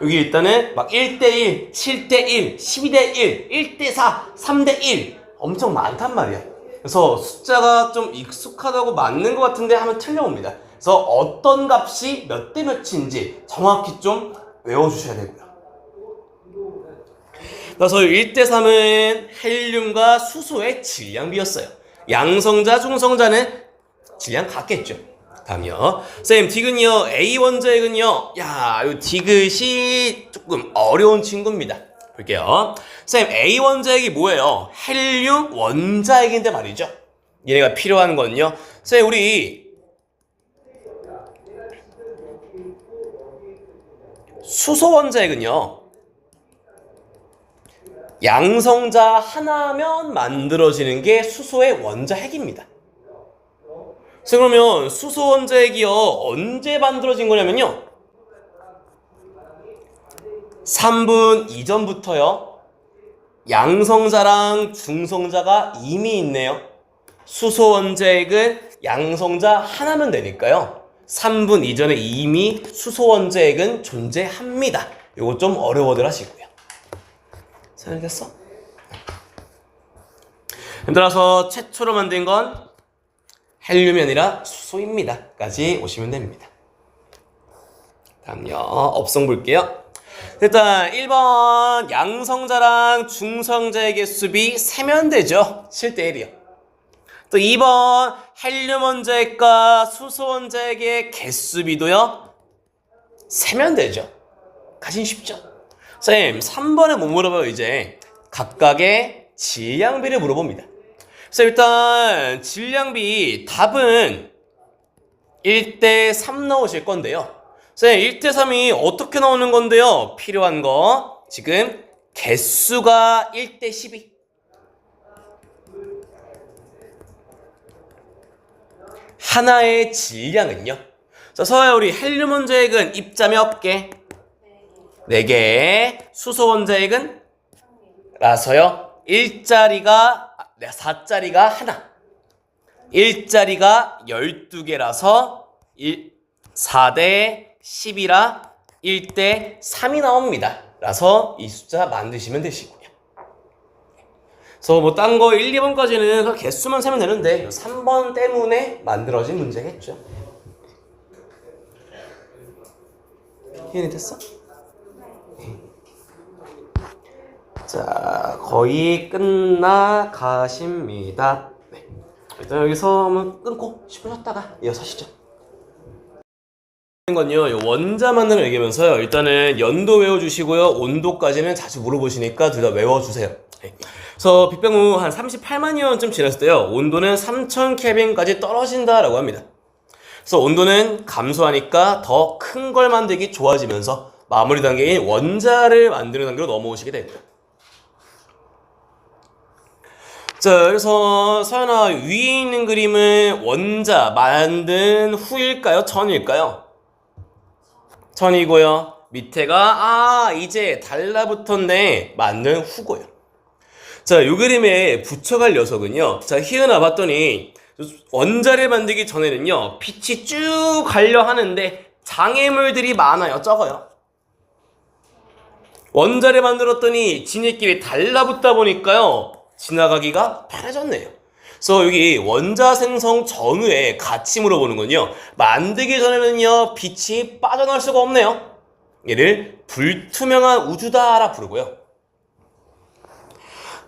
여기 일단은 막 1대1, 7대1, 12대1, 1대4, 3대1 엄청 많단 말이야. 그래서 숫자가 좀 익숙하다고 맞는 것 같은데 하면 틀려옵니다. 그래서 어떤 값이 몇 대 몇인지 정확히 좀 외워주셔야 되고요. 그래서 1대3은 헬륨과 수소의 질량비였어요. 양성자, 중성자는 질량 같겠죠. 다음이요. 쌤, 디귿요. A 원자핵은요. 요 디귿이 조금 어려운 친구입니다. 볼게요. 쌤, A 원자핵이 뭐예요? 헬륨 원자핵인데 말이죠. 얘네가 필요한 건요. 쌤, 우리 수소 원자핵은요. 양성자 하나면 만들어지는 게 수소의 원자핵입니다. 그러면 수소 원자핵이요. 언제 만들어진 거냐면요. 3분 이전부터요. 양성자랑 중성자가 이미 있네요. 수소 원자핵은 양성자 하나면 되니까요. 3분 이전에 이미 수소 원자핵은 존재합니다. 이거 좀 어려워들 하시고요. 잘됐어? 따라서 최초로 만든 건 헬륨이 아니라 수소입니다. 까지 오시면 됩니다. 다음요. 업성 볼게요. 일단 1번 양성자랑 중성자의 개수비 세면 되죠. 7대 1이요. 또 2번 헬륨 원자핵과 수소 원자핵의 개수비도요. 세면 되죠. 가진 쉽죠. 쌤, 3번에 뭐 물어봐요? 이제 각각의 질량비를 물어봅니다. 그래서 일단 질량비 답은 1대3 나오실 건데요. 쌤, 1대3이 어떻게 나오는 건데요? 필요한 거 지금 개수가 1대12. 하나의 질량은요. 자, 서야 우리 헬륨 원자핵은 입자 몇 개? 4개. 수소 원자핵은 라서요. 4자리가 하나. 1자리가 12개라서 4대 10이라 1대 3이 나옵니다. 라서 이 숫자 만드시면 되시고요. 그래서 뭐 딴 거 1, 2번까지는 그 개수만 세면 되는데 3번 때문에 만들어진 문제겠죠. 이해는 됐어? 자, 거의 끝나가십니다. 네. 일단 여기서 한번 끊고 10분 쉬었다가 이어서 하시죠. 건요, 원자 만드는 얘기면서요. 일단은 연도 외워주시고요. 온도까지는 자주 물어보시니까 둘 다 외워주세요. 네. 그래서 빅뱅 후 한 38만 년쯤 지났을 때요. 온도는 3000켈빈까지 떨어진다라고 합니다. 그래서 온도는 감소하니까 더 큰 걸 만들기 좋아지면서 마무리 단계인 원자를 만드는 단계로 넘어오시게 되고요. 자, 그래서 서연아, 위에 있는 그림은 원자 만든 후일까요? 전일까요? 전이고요. 밑에가 이제 달라붙었네 만든 후고요. 자, 이 그림에 붙여갈 녀석은요. 자, 희은아 봤더니 원자를 만들기 전에는요. 빛이 쭉 가려 하는데 장애물들이 많아요? 적어요? 원자를 만들었더니 지네끼리 달라붙다 보니까요. 지나가기가 편해졌네요. 그래서 여기 원자 생성 전후에 같이 물어보는군요. 만들기 전에는요. 빛이 빠져나올 수가 없네요. 얘를 불투명한 우주다라 부르고요.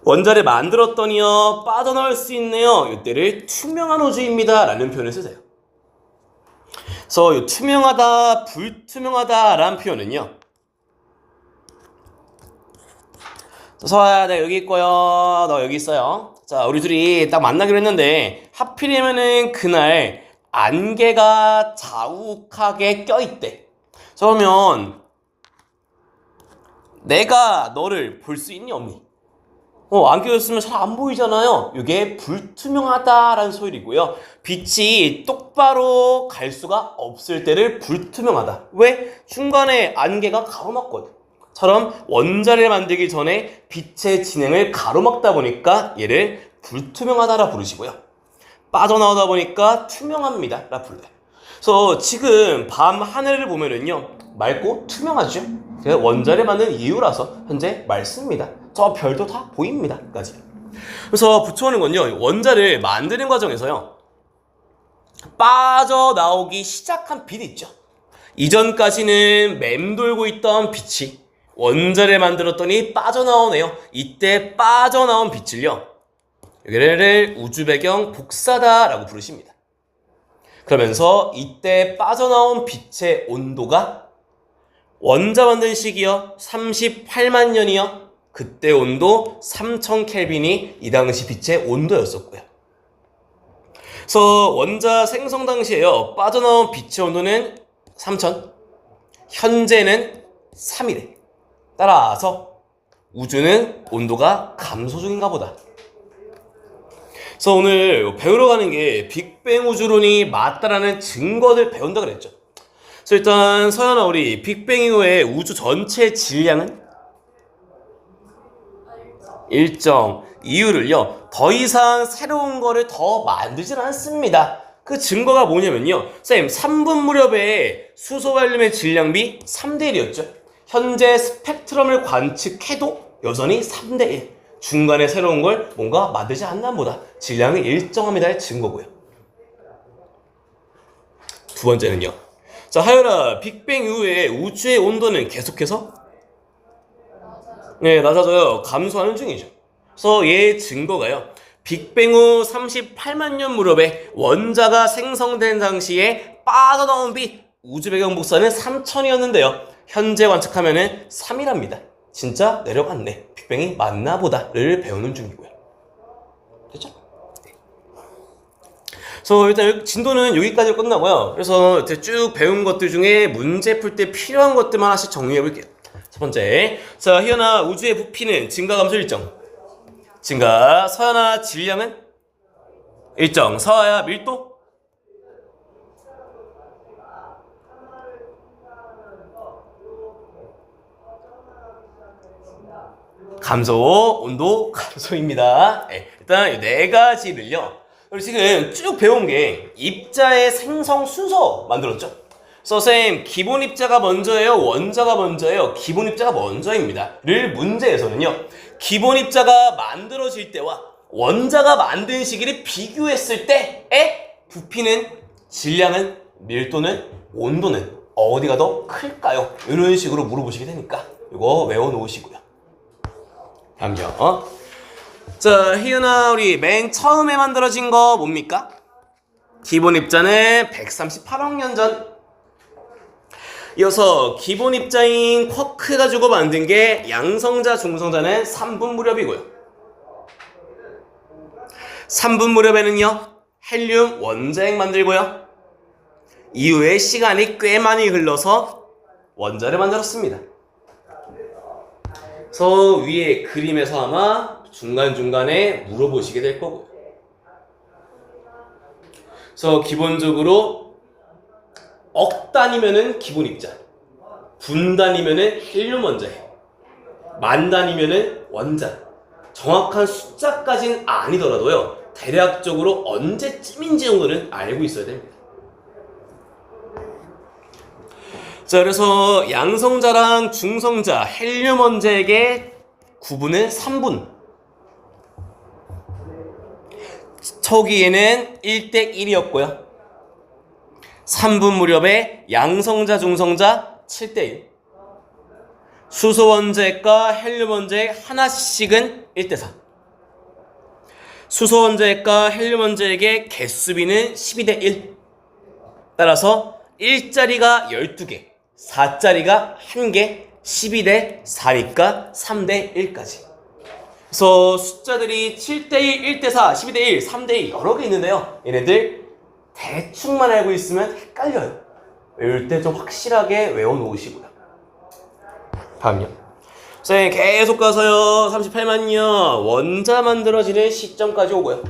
원자를 만들었더니요. 빠져나올 수 있네요. 이때를 투명한 우주입니다. 라는 표현을 쓰세요. 그래서 이 투명하다, 불투명하다 라는 표현은요. 서아야, 내가 여기 있고요. 너 여기 있어요. 자, 우리 둘이 딱 만나기로 했는데 하필이면은 그날 안개가 자욱하게 껴있대. 그러면 내가 너를 볼 수 있니 없니? 안 껴있으면 잘 안 보이잖아요. 이게 불투명하다라는 소리고요. 빛이 똑바로 갈 수가 없을 때를 불투명하다. 왜? 중간에 안개가 가로막거든. 처럼 원자를 만들기 전에 빛의 진행을 가로막다 보니까 얘를 불투명하다라 부르시고요. 빠져나오다 보니까 투명합니다 라 불러요. 그래서 지금 밤 하늘을 보면은요 맑고 투명하죠. 원자를 만든 이유라서 현재 맑습니다. 저 별도 다 보입니다 까지. 그래서 붙여오는 건요 원자를 만드는 과정에서요 빠져나오기 시작한 빛이 있죠. 이전까지는 맴돌고 있던 빛이 원자를 만들었더니 빠져나오네요. 이때 빠져나온 빛을요 여기를 우주배경 복사다라고 부르십니다. 그러면서 이때 빠져나온 빛의 온도가 원자 만든 시기요 38만 년이요 그때 온도 3000켈빈이 이 당시 빛의 온도였었고요. 그래서 원자 생성 당시에요 빠져나온 빛의 온도는 3000, 현재는 3이래. 따라서 우주는 온도가 감소 중인가 보다. 그래서 오늘 배우러 가는 게 빅뱅 우주론이 맞다라는 증거를 배운다 그랬죠. 그래서 일단 서연아, 우리 빅뱅 이후에 우주 전체 질량은 일정. 이유를요 더 이상 새로운 거를 더 만들질 않습니다. 그 증거가 뭐냐면요 쌤 3분 무렵에 수소 발륨의 질량비 3대 1이었죠. 현재 스펙트럼을 관측해도 여전히 3대 1. 중간에 새로운 걸 뭔가 만들지 않나 보다. 질량이 일정합니다의 증거고요. 두 번째는요. 자, 하연아, 빅뱅 이후에 우주의 온도는 계속해서 낮아져요. 감소하는 중이죠. 그래서 얘의 증거가요. 빅뱅 후 38만 년 무렵에 원자가 생성된 당시에 빠져나온 빛 우주 배경 복사는 3000이었는데요. 현재 관측하면은 3이랍니다. 진짜 내려갔네. 빅뱅이 맞나 보다를 배우는 중이고요. 됐죠? 그래서 일단 진도는 여기까지 끝나고요. 그래서 쭉 배운 것들 중에 문제 풀 때 필요한 것들만 하나씩 정리해 볼게요. 첫 번째, 자, 희연아, 우주의 부피는 증가 감소 일정. 증가. 서연아, 질량은 일정. 서아야, 밀도 감소, 온도 감소입니다. 일단 이 네 가지를요. 우리 지금 쭉 배운 게 입자의 생성 순서 만들었죠. 선생님, 기본 입자가 먼저예요? 원자가 먼저예요? 기본 입자가 먼저입니다. 를 문제에서는요. 기본 입자가 만들어질 때와 원자가 만든 시기를 비교했을 때의 부피는, 질량은, 밀도는, 온도는 어디가 더 클까요? 이런 식으로 물어보시게 되니까 이거 외워놓으시고요. 다음요. 자, 희은아, 우리 맨 처음에 만들어진 거 뭡니까? 기본 입자는 138억 년 전. 이어서 기본 입자인 쿼크 가지고 만든 게 양성자, 중성자는 3분 무렵이고요. 3분 무렵에는요, 헬륨 원자핵 만들고요. 이후에 시간이 꽤 많이 흘러서 원자를 만들었습니다. 그래서 위에 그림에서 아마 중간중간에 물어보시게 될 거고요. 그래서 기본적으로 억 단위면은 기본 입자, 분 단위면은 헬륨 원자핵, 만 단위면은 원자. 정확한 숫자까지는 아니더라도요, 대략적으로 언제쯤인지 정도는 알고 있어야 됩니다. 자, 그래서 양성자랑 중성자, 헬륨 원자에게 구분은 3분. 초기에는 1대 1이었고요. 3분 무렵에 양성자, 중성자 7대 1. 수소 원자핵과 헬륨 원자핵 하나씩은 1대 4. 수소 원자핵과 헬륨 원자핵의 개수비는 12대 1. 따라서 1자리가 12개, 4자리가 1개, 12대 4니까 3대 1까지. 그래서 숫자들이 7대 1, 1대 4, 12대 1, 3대 2 여러 개 있는데요. 얘네들 대충만 알고 있으면 헷갈려요. 외울 때 좀 확실하게 외워놓으시고요. 다음요. 선생님 계속 가서요. 38만요. 원자 만들어지는 시점까지 오고요.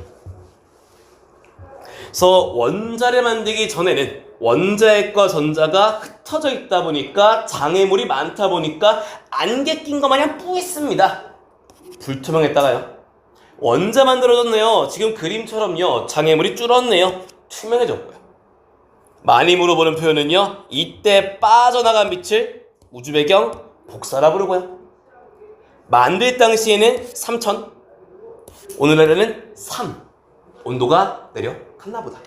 그래서 원자를 만들기 전에는 원자핵과 전자가 흩어져 있다 보니까 장애물이 많다 보니까 안개 낀 것 마냥 뿌있습니다. 불투명했다가요. 원자 만들어졌네요. 지금 그림처럼요. 장애물이 줄었네요. 투명해졌고요. 많이 물어보는 표현은요. 이때 빠져나간 빛을 우주배경 복사라 부르고요. 만들 당시에는 3000, 오늘날에는 3. 온도가 내려갔나 보다.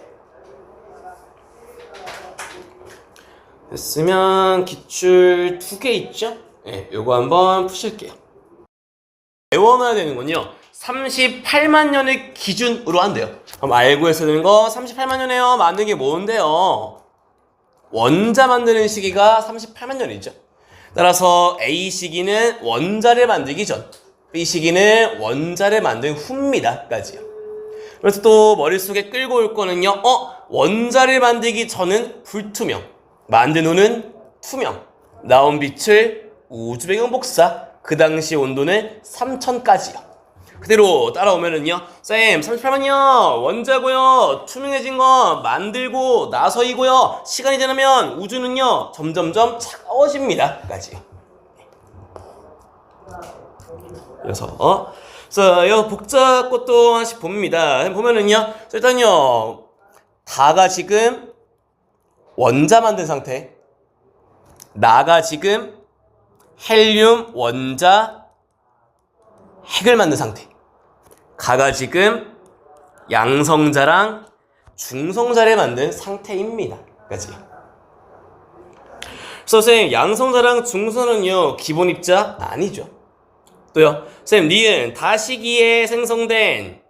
됐으면 기출 2개 있죠? 네, 요거 한번 푸실게요. 외워놔야 되는 건요. 38만 년을 기준으로 한대요. 그럼 알고 있어야 되는 거 38만 년이에요. 만든 게 뭔데요? 원자 만드는 시기가 38만 년이죠. 따라서 A 시기는 원자를 만들기 전, B 시기는 원자를 만든 후입니다. 까지요. 그래서 또 머릿속에 끌고 올 거는요. 원자를 만들기 전은 불투명, 만든 후는 투명, 나온 빛을 우주배경 복사, 그 당시 온도는 3000까지요. 그대로 따라오면은요. 쌤 38만요. 원자고요. 투명해진 거 만들고 나서이고요. 시간이 지나면 우주는요. 점점점 차가워집니다. 까지. 그래서 자, 요 복잡 것도 하나씩 봅니다. 보면은요. 일단요. 다가 지금 원자 만든 상태. 나가 지금 헬륨 원자 핵을 만든 상태. 가가 지금 양성자랑 중성자를 만든 상태입니다. 그치? 선생님, 양성자랑 중성자는요, 기본 입자 아니죠. 또요, 선생님, 니은 다시기에 생성된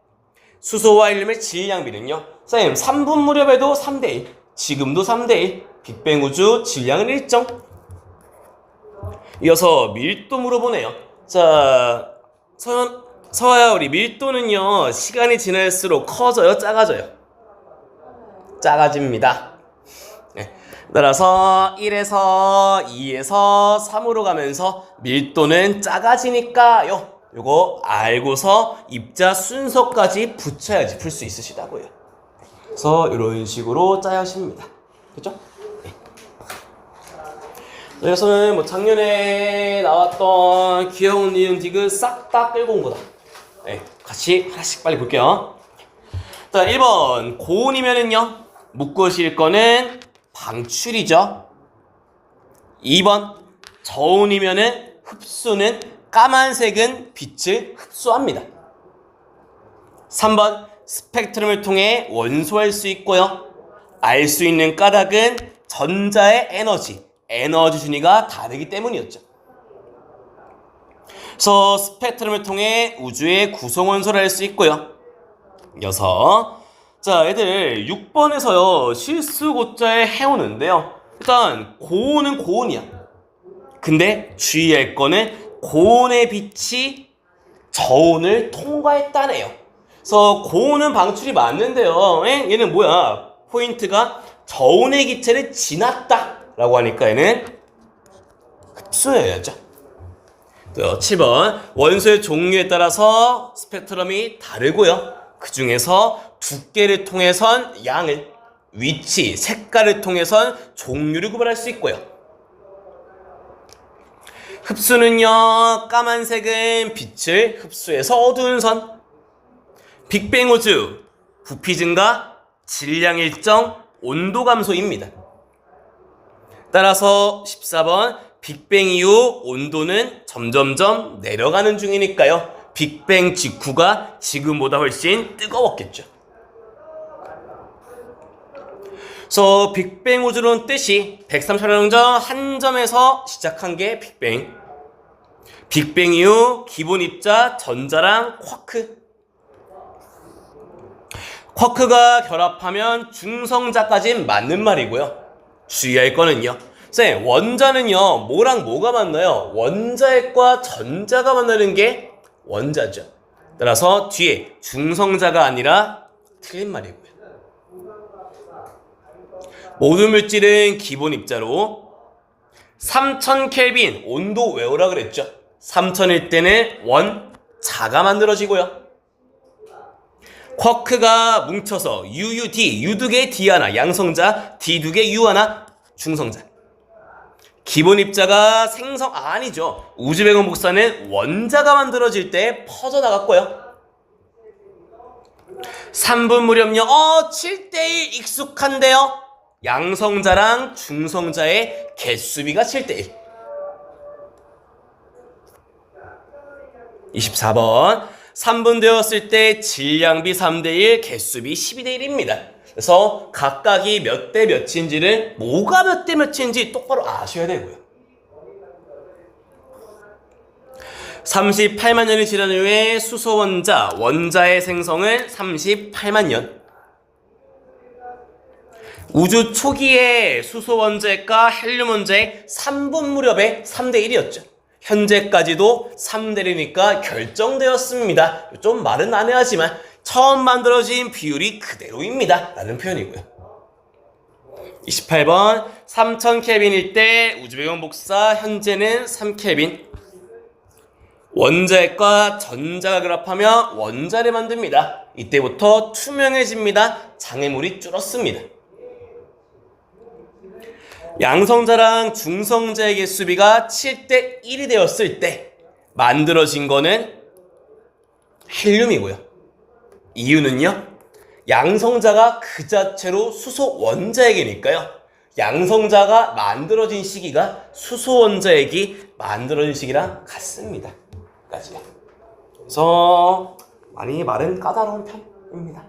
수소와 헬륨의 질량비는요, 선생님, 3분 무렵에도 3대1, 지금도 3대1, 빅뱅 우주 질량은 일정. 이어서 밀도 물어보네요. 자, 서아야, 우리 밀도는요, 시간이 지날수록 커져요, 작아져요? 작아집니다. 네. 따라서 1에서 2에서 3으로 가면서 밀도는 작아지니까요. 요거 알고서 입자 순서까지 붙여야지 풀 수 있으시다고요. 그래서 이런 식으로 짜야 하십니다. 그죠? 여기서는 뭐 작년에 나왔던 귀여운 니은 디귿 싹 다 끌고 온 거다. 네, 같이 하나씩 빨리 볼게요. 자, 1번 고온이면은요, 묶으실 거는 방출이죠. 2번 저온이면은 흡수는 까만색은 빛을 흡수합니다. 3번 스펙트럼을 통해 원소할 수 있고요. 알 수 있는 까닭은 전자의 에너지 순위가 다르기 때문이었죠. 그래서 스펙트럼을 통해 우주의 구성원소를 알 수 있고요. 6. 자, 애들 6번에서요 실수 고자에 해오는데요. 일단 고온은 고온이야. 근데 주의할 거는 고온의 빛이 저온을 통과했다네요. 그래서 고온은 방출이 맞는데요. 얘는 뭐야? 포인트가 저온의 기체를 지났다 라고 하니까 얘는 흡수해야죠. 또 7번 원소의 종류에 따라서 스펙트럼이 다르고요. 그 중에서 두께를 통해선 양을, 위치, 색깔을 통해선 종류를 구별할 수 있고요. 흡수는요, 까만색은 빛을 흡수해서 어두운 선, 빅뱅 우주, 부피 증가, 질량 일정, 온도 감소입니다. 따라서 14번 빅뱅 이후 온도는 점점점 내려가는 중이니까요. 빅뱅 직후가 지금보다 훨씬 뜨거웠겠죠. 그래서 빅뱅 우주론 뜻이 130년 전 한 점에서 시작한 게 빅뱅. 빅뱅 이후 기본 입자 전자랑 쿼크. 쿼크가 결합하면 중성자까진 맞는 말이고요. 주의할 거는요. 쌤, 원자는요, 뭐랑 뭐가 만나요? 원자핵과 전자가 만나는 게 원자죠. 따라서 뒤에 중성자가 아니라 틀린 말이고요. 모든 물질은 기본 입자로 3000켈빈 온도 외우라 그랬죠. 3000일 때는 원자가 만들어지고요. 쿼크가 뭉쳐서 UUD, U 두 개, D 하나, 양성자, D 두 개, U 하나, 중성자. 기본 입자가 아니죠. 우주배경 복사는 원자가 만들어질 때 퍼져나갔고요. 3분 무렵요. 7대1 익숙한데요. 양성자랑 중성자의 개수비가 7대1. 24번 3분 되었을 때 질량비 3대1, 개수비 12대1입니다. 그래서 각각이 몇 대 몇인지를 뭐가 몇 대 몇인지 똑바로 아셔야 되고요. 38만 년이 지난 후에 수소 원자의 생성은 38만 년. 우주 초기에 수소 원자핵과 헬륨 원자핵 3분 무렵에 3대1이었죠. 현재까지도 3대1이니까 결정되었습니다. 좀 말은 안 해야지만 처음 만들어진 비율이 그대로입니다. 라는 표현이고요. 28번 3000켈빈일 때 우주배경 복사 현재는 3켈빈. 원자핵과 전자가 결합하며 원자를 만듭니다. 이때부터 투명해집니다. 장애물이 줄었습니다. 양성자랑 중성자의 개수비가 7대1이 되었을 때 만들어진 거는 헬륨이고요. 이유는요, 양성자가 그 자체로 수소 원자핵이니까요. 양성자가 만들어진 시기가 수소 원자핵이 만들어진 시기랑 같습니다. 그래서 많이 말은 까다로운 편입니다.